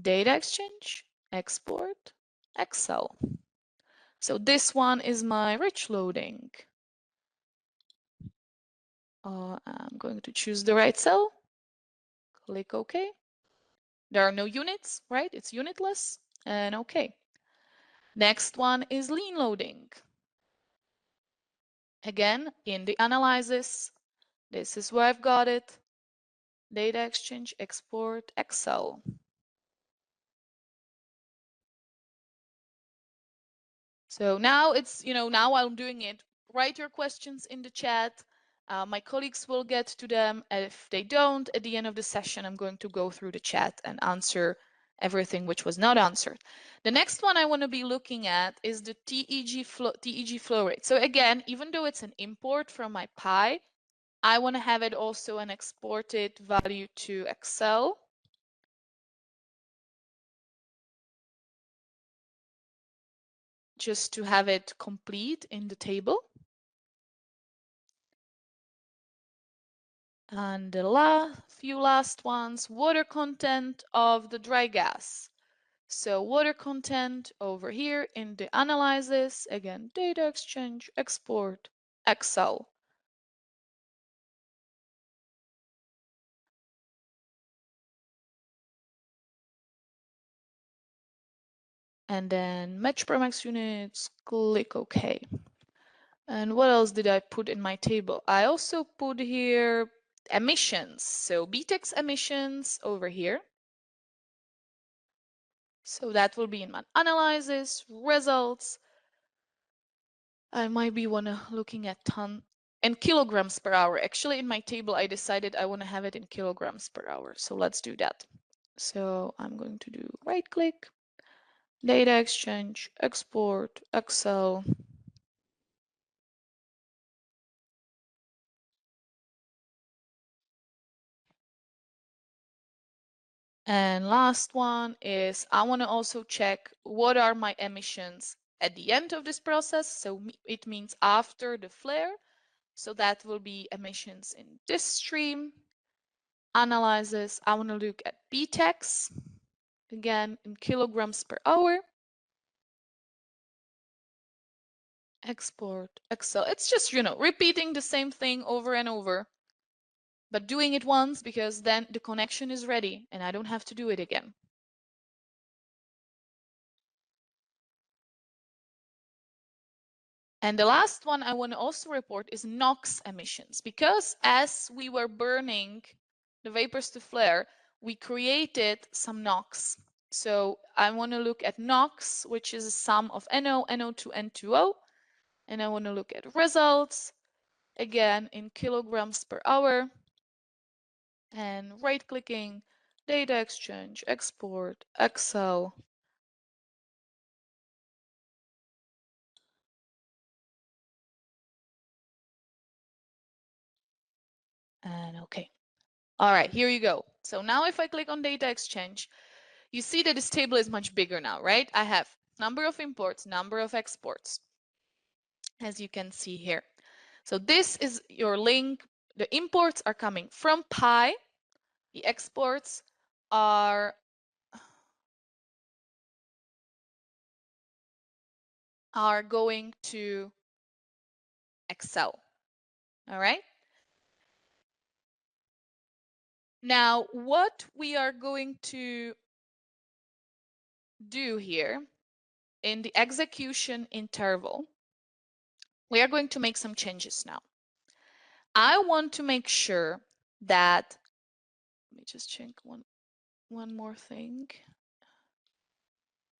[SPEAKER 1] Data exchange, export, Excel. So this one is my rich loading. I'm going to choose the right cell. Click OK. There are no units, right? It's unitless. And OK. Next one is lean loading. Again, in the analysis, this is where I've got it. Data exchange, export, Excel. So now it's, now I'm doing it. Write your questions in the chat. My colleagues will get to them. If they don't, at the end of the session, I'm going to go through the chat and answer everything which was not answered. The next one I want to be looking at is the TEG flow rate. So again, even though it's an import from my Pi, I want to have it also an exported value to Excel. Just to have it complete in the table. And the few last ones, water content of the dry gas. So water content over here in the analysis, again, data exchange, export, Excel. And then match ProMax units, click OK. And what else did I put in my table? I also put here emissions. So BTEX emissions over here. So that will be in my analysis, results. I might be looking at ton and kilograms per hour. Actually, in my table, I decided I want to have it in kilograms per hour. So let's do that. So I'm going to do right click, data exchange, export, Excel. And last one is I want to also check what are my emissions at the end of this process. So it means after the flare. So that will be emissions in this stream. Analysis, I want to look at BTEX, again in kilograms per hour. Export, Excel. It's just, repeating the same thing over and over, but doing it once because then the connection is ready and I don't have to do it again. And the last one I want to also report is NOx emissions, because as we were burning the vapors to flare, we created some NOx. So I want to look at NOx, which is a sum of NO, NO2, N2O. And I want to look at results, again in kilograms per hour. And right-clicking, data exchange, export, Excel. And OK. All right, here you go. So now if I click on data exchange, you see that this table is much bigger now, right? I have number of imports, number of exports, as you can see here. So this is your link. The imports are coming from Pi. The exports are going to Excel. All right. Now, what we are going to do here in the execution interval, we are going to make some changes now. I want to make sure that, let me just check one more thing.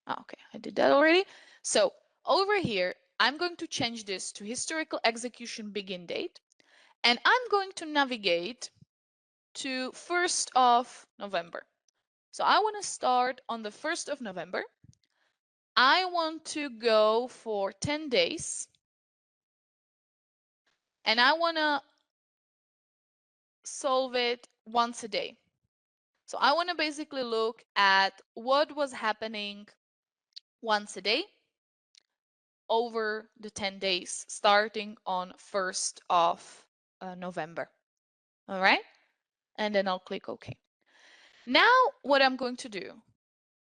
[SPEAKER 1] Okay, I did that already. So over here, I'm going to change this to historical execution begin date, and I'm going to navigate to 1st of November. So I want to start on the 1st of November. I want to go for 10 days. And I want to solve it once a day. So I want to basically look at what was happening once a day over the 10 days starting on 1st of November. All right? And then I'll click OK. Now what I'm going to do,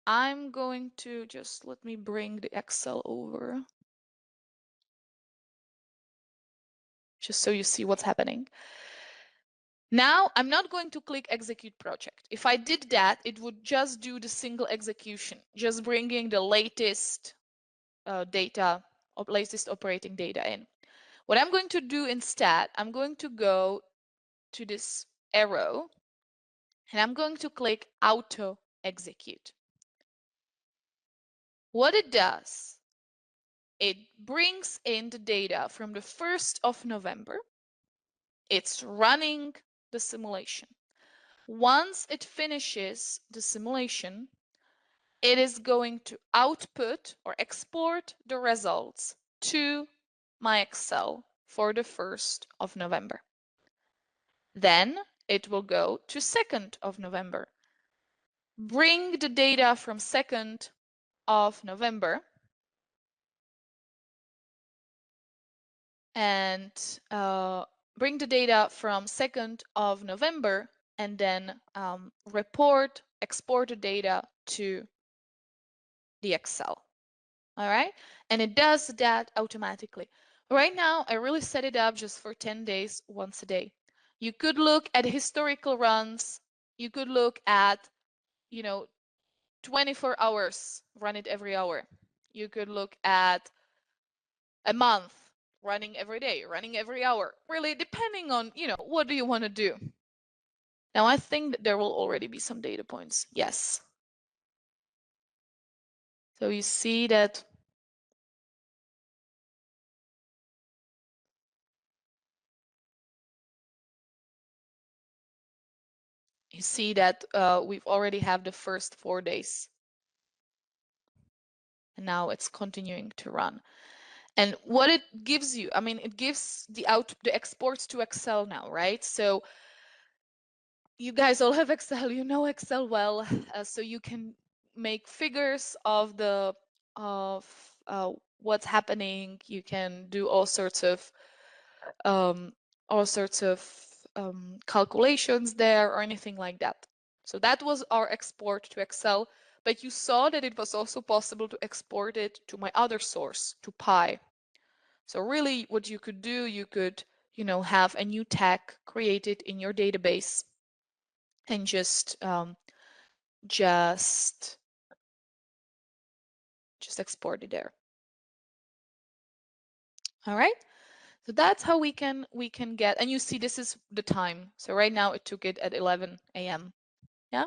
[SPEAKER 1] I'm going to just let me bring the Excel over just so you see what's happening. Now I'm not going to click execute project. If I did that, it would just do the single execution, just bringing the latest data, latest operating data in. What I'm going to do instead, I'm going to go to this arrow and I'm going to click auto execute. What it does, it brings in the data from the 1st of November. It's running the simulation. Once it finishes the simulation, it is going to output or export the results to my Excel for the 1st of November. Then it will go to 2nd of November. Bring the data from 2nd of November and bring the data from 2nd of November and then export the data to the Excel. All right, and it does that automatically. Right now, I really set it up just for 10 days, once a day. You could look at historical runs. You could look at, 24 hours, run it every hour. You could look at a month, running every day, running every hour, really depending on, what do you want to do? Now, I think that there will already be some data points. Yes. So you see that we've already have the first 4 days. And now it's continuing to run. And what it gives you, it gives the exports to Excel now, right? So you guys all have Excel, you know Excel well, so you can make figures of what's happening. You can do all sorts of um, calculations there or anything like that. So that was our export to Excel, but you saw that it was also possible to export it to my other source, to Pi. So really what you could do, you could, have a new tag created in your database and just export it there. All right. So that's how we can get, and you see this is the time. So right now it took it at 11 a.m. Yeah.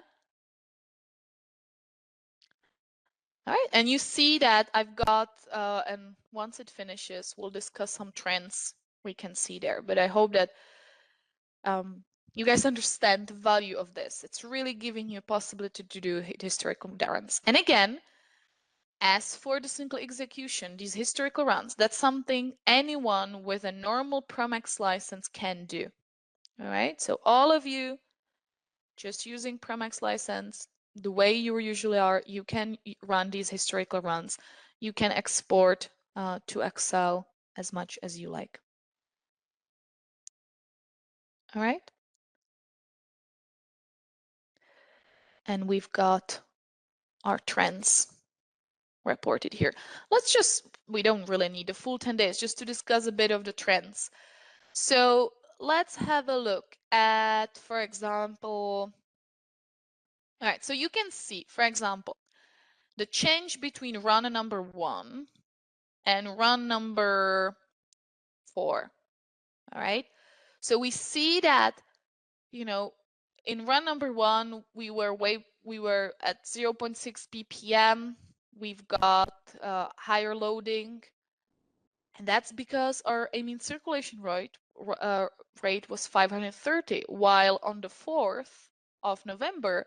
[SPEAKER 1] All right, and you see that I've got, and once it finishes, we'll discuss some trends we can see there. But I hope that you guys understand the value of this. It's really giving you a possibility to do historical runs. And again, as for the single execution, these historical runs, that's something anyone with a normal ProMax license can do. All right, so all of you just using ProMax license, the way you usually are, you can run these historical runs. You can export to Excel as much as you like. All right. And we've got our trends reported here. We don't really need the full 10 days just to discuss a bit of the trends. So let's have a look at, for example, all right, so you can see, for example, the change between run number 1 and run number 4. All right. So we see that, in run number 1, we were at 0.6 ppm. We've got higher loading, And that's because our amine circulation rate was 530, while on the 4th of November,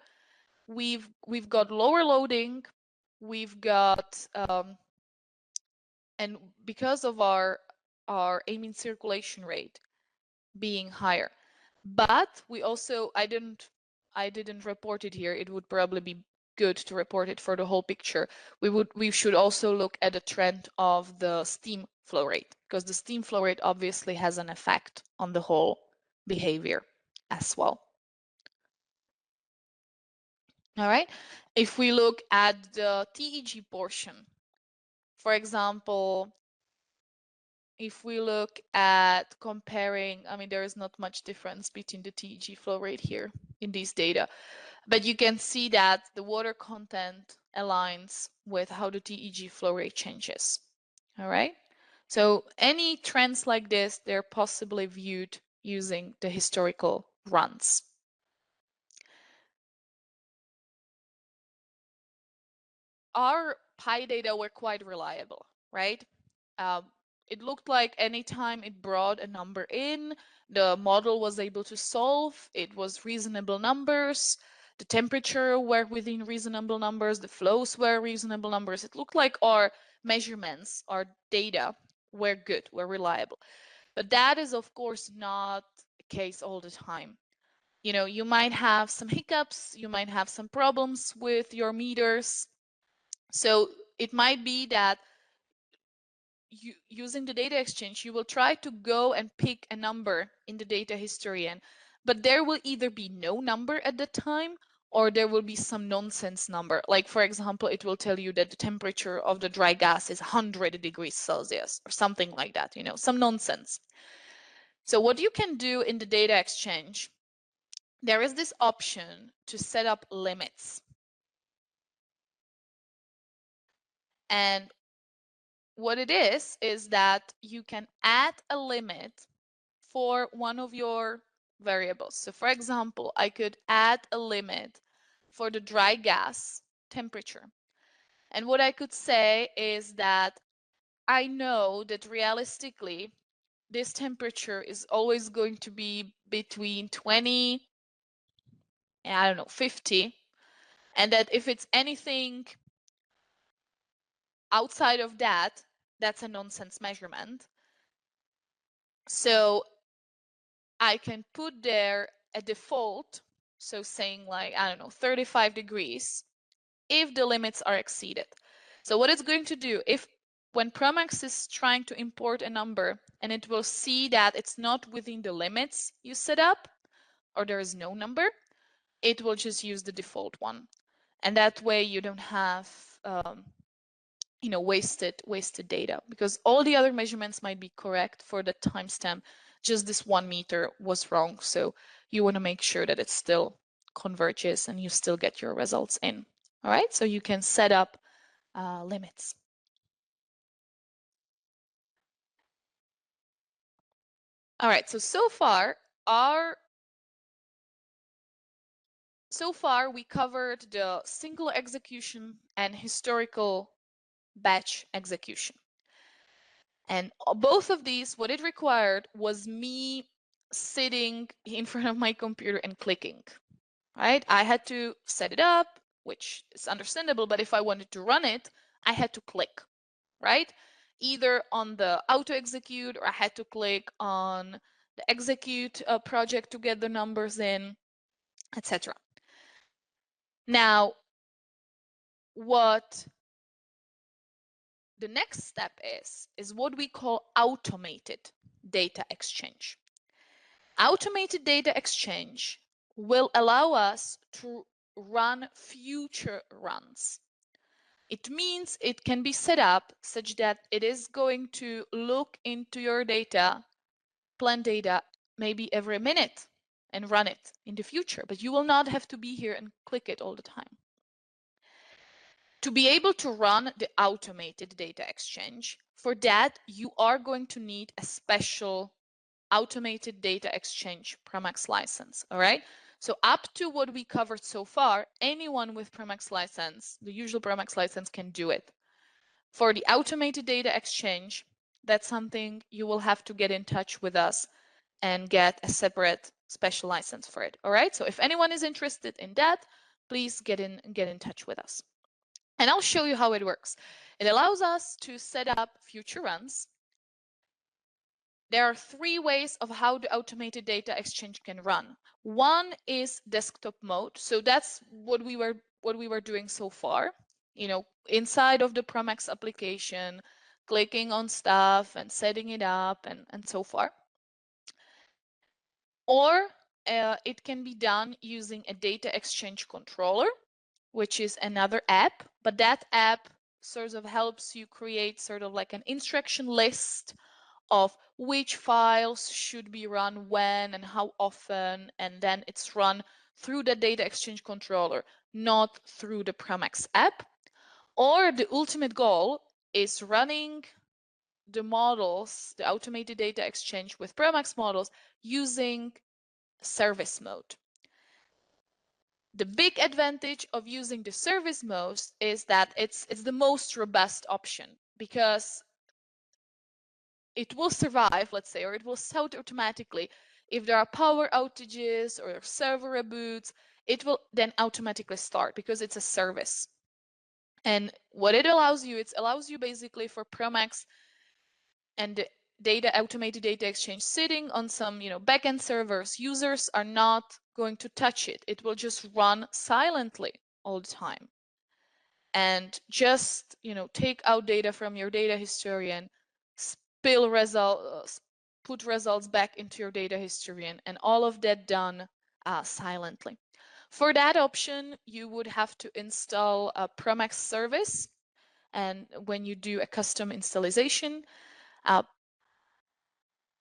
[SPEAKER 1] we've got lower loading, we've got and because of our amine circulation rate being higher. But we also, I didn't report it here. It would probably be good to report it for the whole picture. We should also look at the trend of the steam flow rate, because the steam flow rate obviously has an effect on the whole behavior as well. All right. If we look at the TEG portion, for example, if we look at comparing, I mean, there is not much difference between the TEG flow rate here in these data, but you can see that the water content aligns with how the TEG flow rate changes. All right. So any trends like this, they're possibly viewed using the historical runs. Our pi data were quite reliable, right? Um, it looked like anytime it brought a number in, the model was able to solve. It was reasonable numbers. The temperature were within reasonable numbers. The flows were reasonable numbers. It looked like our measurements, our data were good, were reliable. But that is, of course, not the case all the time. You know, you might have some hiccups. You might have some problems with your meters. So it might be that using the data exchange, you will try to go and pick a number in the data historian, but there will either be no number at the time or there will be some nonsense number. Like, for example, it will tell you that the temperature of the dry gas is 100 degrees Celsius or something like that, you know, some nonsense. So what you can do in the data exchange, there is this option to set up limits. And what it is that you can add a limit for one of your variables. So for example, I could add a limit for the dry gas temperature. And what I could say is that I know that realistically, this temperature is always going to be between 20 and I don't know, 50. And that if it's anything outside of that, that's a nonsense measurement. So I can put there a default, so saying like, I don't know, 35 degrees, if the limits are exceeded. So what it's going to do, if when ProMax is trying to import a number and it will see that it's not within the limits you set up, or there is no number, it will just use the default one. And that way you don't have wasted data, because all the other measurements might be correct for the timestamp, just this 1 meter was wrong. So you want to make sure that it still converges and you still get your results in. All right, so you can set up limits. All right, so far we covered the single execution and historical batch execution. And both of these, what it required was me sitting in front of my computer and clicking, right? I had to set it up, which is understandable, but if I wanted to run it, I had to click, right? Either on the auto execute, or I had to click on the execute project to get the numbers in, etc. Now, what the next step is what we call automated data exchange. Automated data exchange will allow us to run future runs. It means it can be set up such that it is going to look into your data, plant data, maybe every minute and run it in the future, but you will not have to be here and click it all the time. To be able to run the automated data exchange, for that, you are going to need a special automated data exchange ProMax license. All right. So up to what we covered so far, anyone with ProMax license, the usual ProMax license, can do it. For the automated data exchange, that's something you will have to get in touch with us and get a separate special license for it. All right. So if anyone is interested in that, please get in touch with us. And I'll show you how it works. It allows us to set up future runs. There are three ways of how the automated data exchange can run. One is desktop mode. So that's what we were doing so far. You know, inside of the ProMax application, clicking on stuff and setting it up and so far. Or it can be done using a data exchange controller, which is another app, but that app sort of helps you create sort of like an instruction list of which files should be run when and how often, and then it's run through the data exchange controller, not through the ProMax app. Or the ultimate goal is running the models, the automated data exchange with ProMax models using service mode. The big advantage of using the service mode is that it's the most robust option, because it will survive, let's say, or it will start automatically. If there are power outages or server reboots, it will then automatically start because it's a service. And what it allows you, it allows you basically for ProMax and the data automated data exchange sitting on some backend servers. Users are not going to touch it. It will just run silently all the time. And just take out data from your data historian, spill results, put results back into your data historian, and all of that done silently. For that option, you would have to install a ProMax service, and when you do a custom installation.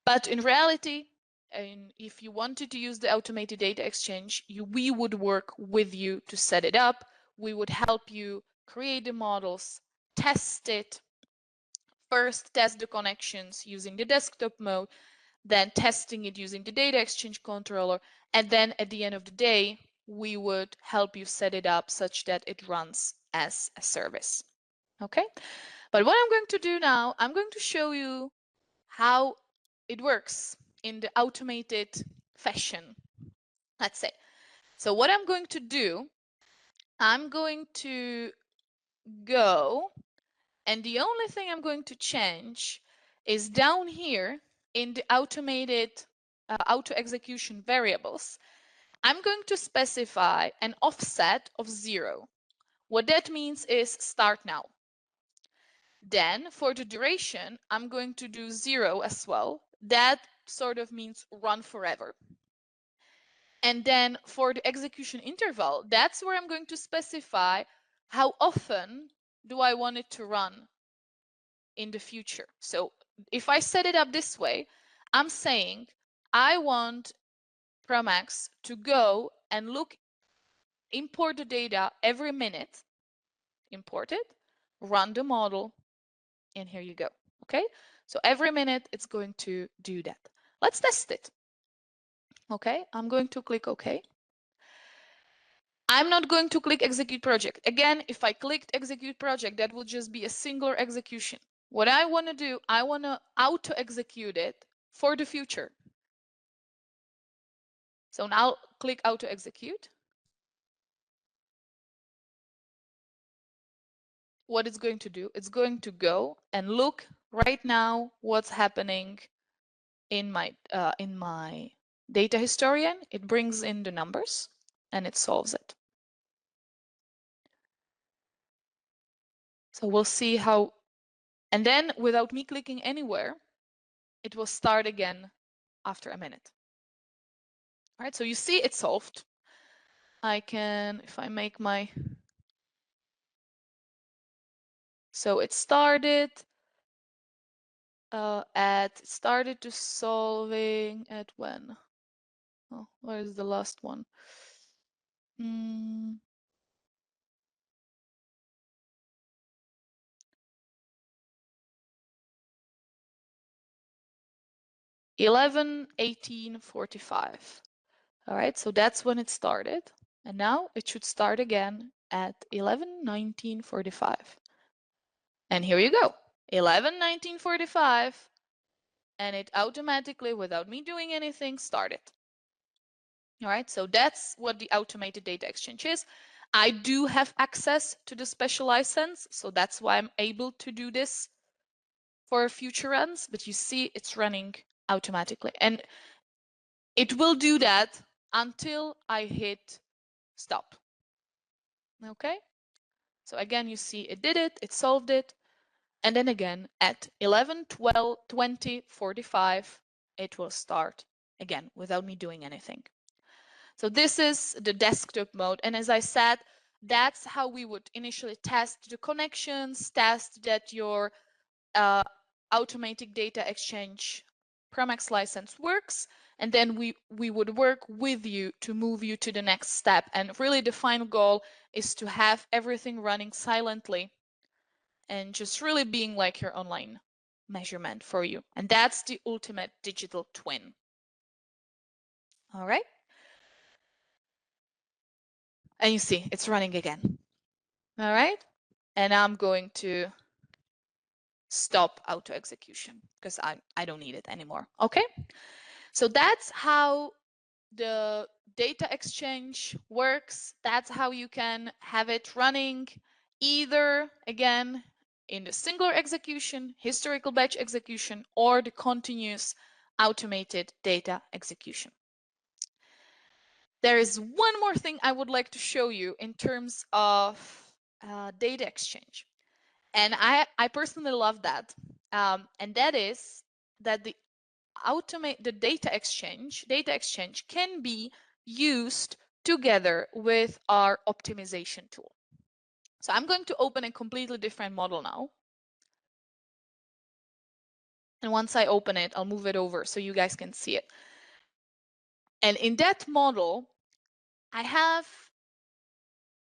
[SPEAKER 1] But in reality, and if you wanted to use the automated data exchange, we would work with you to set it up. We would help you create the models, test it, first test the connections using the desktop mode, then testing it using the data exchange controller, and then at the end of the day, we would help you set it up such that it runs as a service. Okay, but what I'm going to do now, I'm going to show you how it works in the automated fashion, let's say. So what I'm going to do, I'm going to go, and the only thing I'm going to change is down here in the automated auto execution variables, I'm going to specify an offset of 0. What that means is start now. Then for the duration, I'm going to do 0 as well. That sort of means run forever. And then for the execution interval, that's where I'm going to specify how often do I want it to run in the future. So if I set it up this way, I'm saying I want ProMax to go and import the data every minute, import it, run the model, and here you go. Okay, so every minute it's going to do that. Let's test it. Okay, I'm going to click OK. I'm not going to click execute project. Again, if I clicked execute project, that will just be a singular execution. What I want to do, I want to auto execute it for the future. So now click auto execute. What it's going to do, it's going to go and look right now what's happening in my data historian. It brings in the numbers and it solves it. So we'll see how, and then without me clicking anywhere, it will start again after a minute. All right, so you see it's solved. I can, if I make my, so it started started to solving at when? Oh, where is the last one? 11:18:45. All right, so that's when it started. And now it should start again at 11:19:45. And here you go. 11:19:45, and it automatically, without me doing anything, started. All right, so that's what the automated data exchange is. I do have access to the special license, so that's why I'm able to do this for future runs, but you see it's running automatically. And it will do that until I hit stop. Okay, so again, you see it did it, it solved it. And then again at 11:12:20:45, it will start again without me doing anything. So this is the desktop mode. And as I said, that's how we would initially test the connections, test that your uh, automatic data exchange ProMax license works. And then we would work with you to move you to the next step. And really the final goal is to have everything running silently and just really being like your online measurement for you. And that's the ultimate digital twin. All right. And you see it's running again. All right. And I'm going to stop auto execution because I don't need it anymore. Okay. So that's how the data exchange works. That's how you can have it running either again in the singular execution, historical batch execution, or the continuous automated data execution. There is one more thing I would like to show you in terms of data exchange. And I personally love that. And that is that the data exchange can be used together with our optimization tool. So I'm going to open a completely different model now. And once I open it, I'll move it over so you guys can see it. And in that model, I have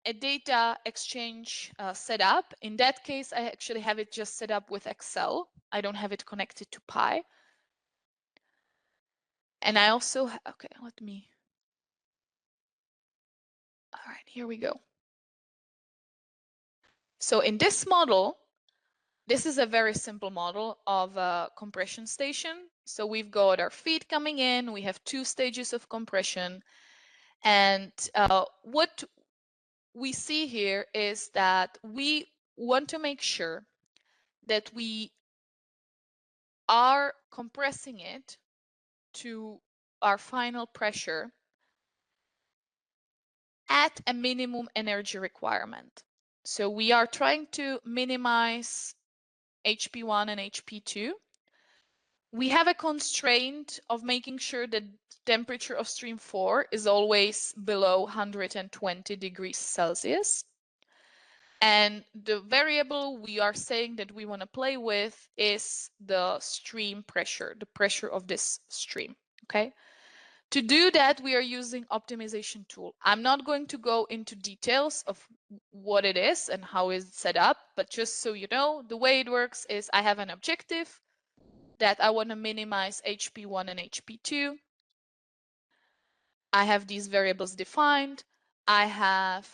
[SPEAKER 1] a data exchange set up. In that case, I actually have it just set up with Excel. I don't have it connected to Pi. And I also, okay, let me, all right, here we go. So in this model, this is a very simple model of a compression station. So we've got our feed coming in, we have 2 stages of compression. And what we see here is that we want to make sure that we are compressing it to our final pressure at a minimum energy requirement. So we are trying to minimize HP1 and HP2. We have a constraint of making sure that temperature of stream 4 is always below 120 degrees Celsius. And the variable we are saying that we want to play with is the stream pressure, the pressure of this stream. Okay. To do that, we are using optimization tool. I'm not going to go into details of what it is and how it's set up, but just so you know, the way it works is I have an objective that I want to minimize HP1 and HP2. I have these variables defined. I have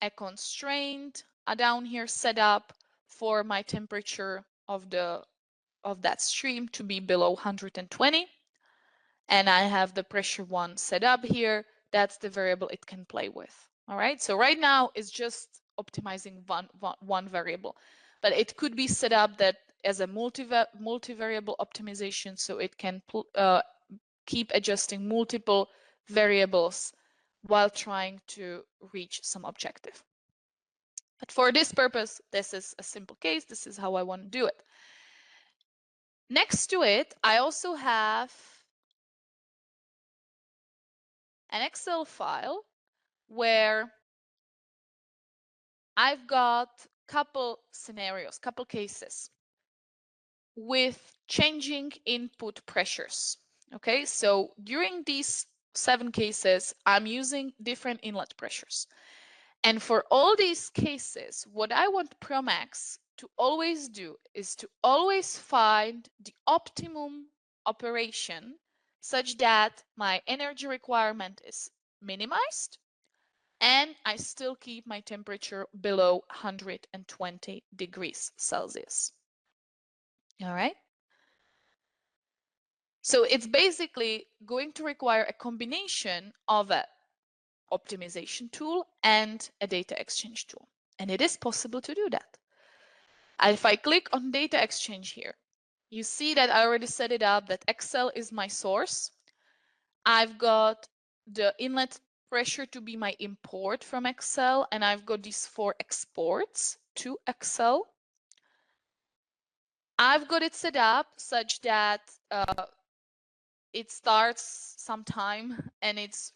[SPEAKER 1] a constraint down here set up for my temperature of that stream to be below 120. And I have the pressure one set up here. That's the variable it can play with. All right. So right now it's just optimizing one variable, but it could be set up that as a multivariable optimization, so it can keep adjusting multiple variables while trying to reach some objective. But for this purpose, this is a simple case. This is how I want to do it. Next to it, I also have an Excel file where I've got couple scenarios, couple cases with changing input pressures. Okay, so during these 7 cases, I'm using different inlet pressures. And for all these cases, what I want ProMax to always do is to always find the optimum operation such that my energy requirement is minimized and I still keep my temperature below 120 degrees Celsius. All right. So it's basically going to require a combination of an optimization tool and a data exchange tool. And it is possible to do that. And if I click on data exchange here, you see that I already set it up that Excel is my source. I've got the inlet pressure to be my import from Excel, and I've got these 4 exports to Excel. I've got it set up such that it starts sometime and it's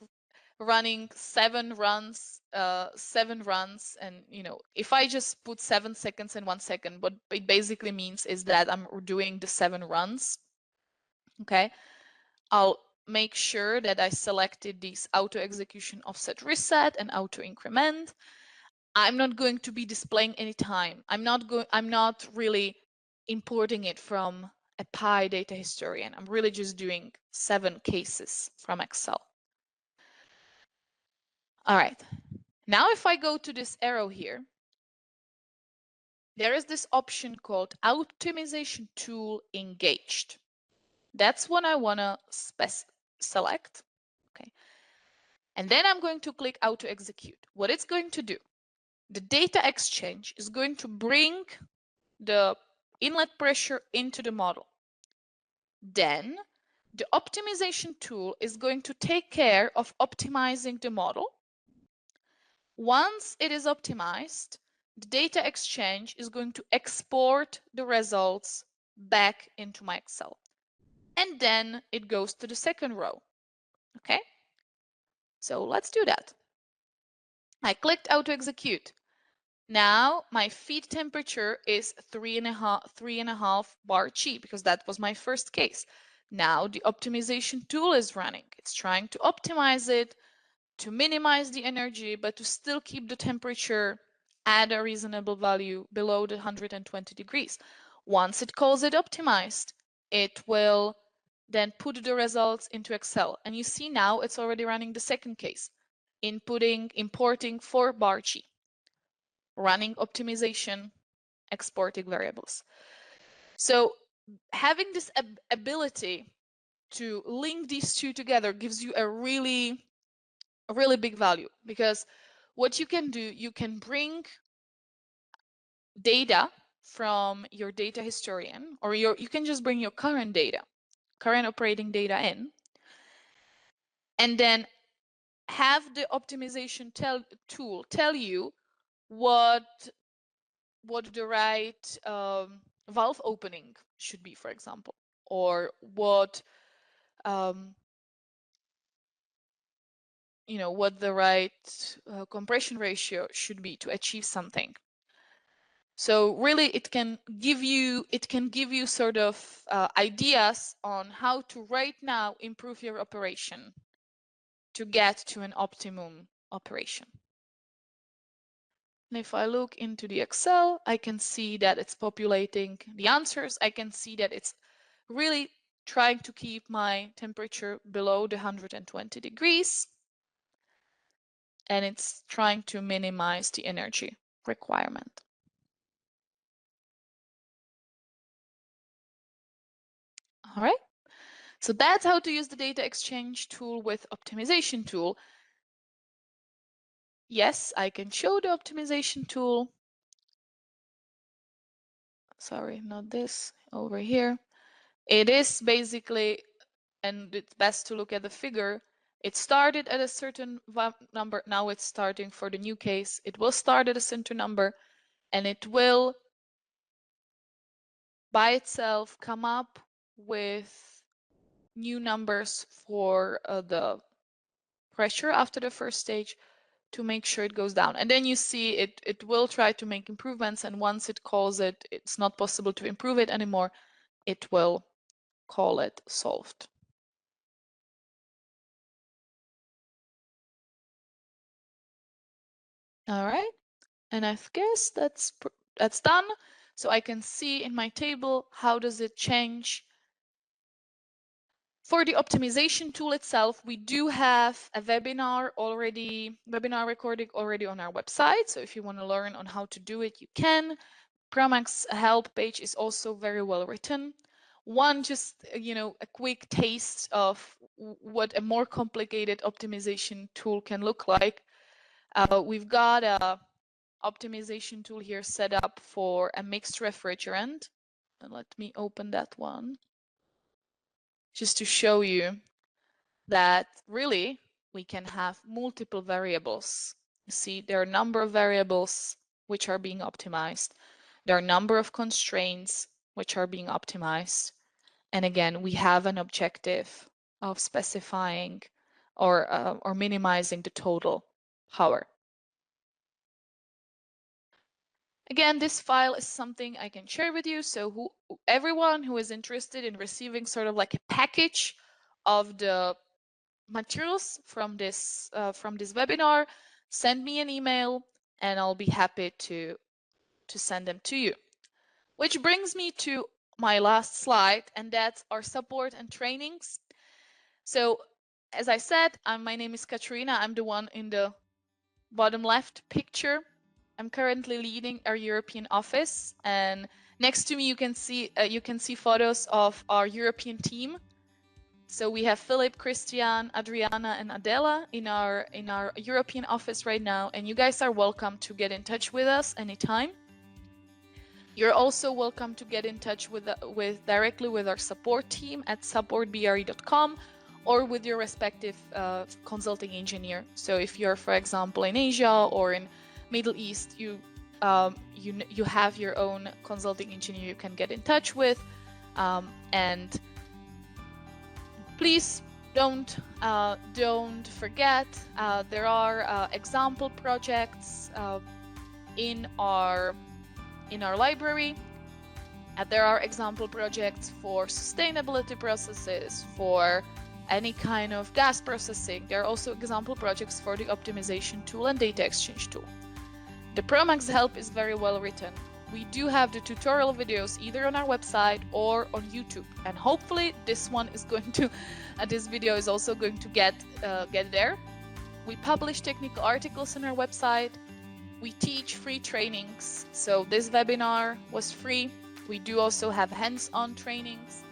[SPEAKER 1] running 7 runs, and if I just put 7 seconds and 1 second, what it basically means is that I'm doing the 7 runs. Okay, I'll make sure that I selected these auto execution offset reset and auto increment. I'm not going to be displaying any time. I'm not really importing it from a Pi data historian. I'm really just doing 7 cases from Excel. All right. Now, if I go to this arrow here, there is this option called optimization tool engaged. That's what I want to select. Okay. And then I'm going to click auto execute. What it's going to do, the data exchange is going to bring the inlet pressure into the model. Then the optimization tool is going to take care of optimizing the model. Once it is optimized, the data exchange is going to export the results back into my Excel. And then it goes to the second row. Okay? So let's do that. I clicked auto execute. Now my feed temperature is 3.5 bar G because that was my first case. Now the optimization tool is running. It's trying to optimize it to minimize the energy, but to still keep the temperature at a reasonable value below the 120 degrees. Once it calls it optimized, it will then put the results into Excel. And you see now it's already running the second case, importing 4 bar G, running optimization, exporting variables. So having this ability to link these two together gives you a really big value, because what you can do, you can bring data from your data historian, or you can just bring your current operating data in, and then have the optimization tool tell you what the right valve opening should be, for example, or what what the right compression ratio should be to achieve something. So really, it can give you sort of ideas on how to right now improve your operation to get to an optimum operation. And if I look into the Excel, I can see that it's populating the answers. I can see that it's really trying to keep my temperature below the 120 degrees. And it's trying to minimize the energy requirement. All right. So that's how to use the data exchange tool with optimization tool. Yes, I can show the optimization tool. Sorry, not this, over here. It is basically, and it's best to look at the figure, it started at a certain number. Now it's starting for the new case. It will start at a certain number, and it will by itself come up with new numbers for the pressure after the first stage to make sure it goes down. And then you see it will try to make improvements, and once it calls it, it's not possible to improve it anymore, it will call it solved. All right, and I guess that's done. So I can see in my table, how does it change? For the optimization tool itself, we do have a webinar recording already on our website. So if you want to learn on how to do it, you can. ProMax help page is also very well written. One, just a quick taste of what a more complicated optimization tool can look like. We've got a optimization tool here set up for a mixed refrigerant. And let me open that one just to show you that really we can have multiple variables. You see, there are a number of variables which are being optimized. There are a number of constraints which are being optimized. And again, we have an objective of specifying or minimizing the total power. Again, this file is something I can share with you. So everyone who is interested in receiving sort of like a package of the materials from this webinar, send me an email and I'll be happy to send them to you. Which brings me to my last slide, and that's our support and trainings. So as I said, my name is Katerina. I'm the one in the bottom left picture. I'm currently leading our European office, and next to me you can see photos of our European team. So we have Philip, Christian, Adriana, and Adela in our European office right now, and you guys are welcome to get in touch with us anytime. You're also welcome to get in touch with directly with our support team at supportbre.com or with your respective consulting engineer. So if you're, for example, in Asia or in Middle East, you have your own consulting engineer you can get in touch with, and please don't forget there are example projects in our library. There are example projects for sustainability processes, for any kind of gas processing. There are also example projects for the optimization tool and data exchange tool. The ProMax help is very well written. We do have the tutorial videos either on our website or on YouTube, and hopefully this video is also going to get there. We publish technical articles on our website. We teach free trainings. So this webinar was free. We do also have hands-on trainings.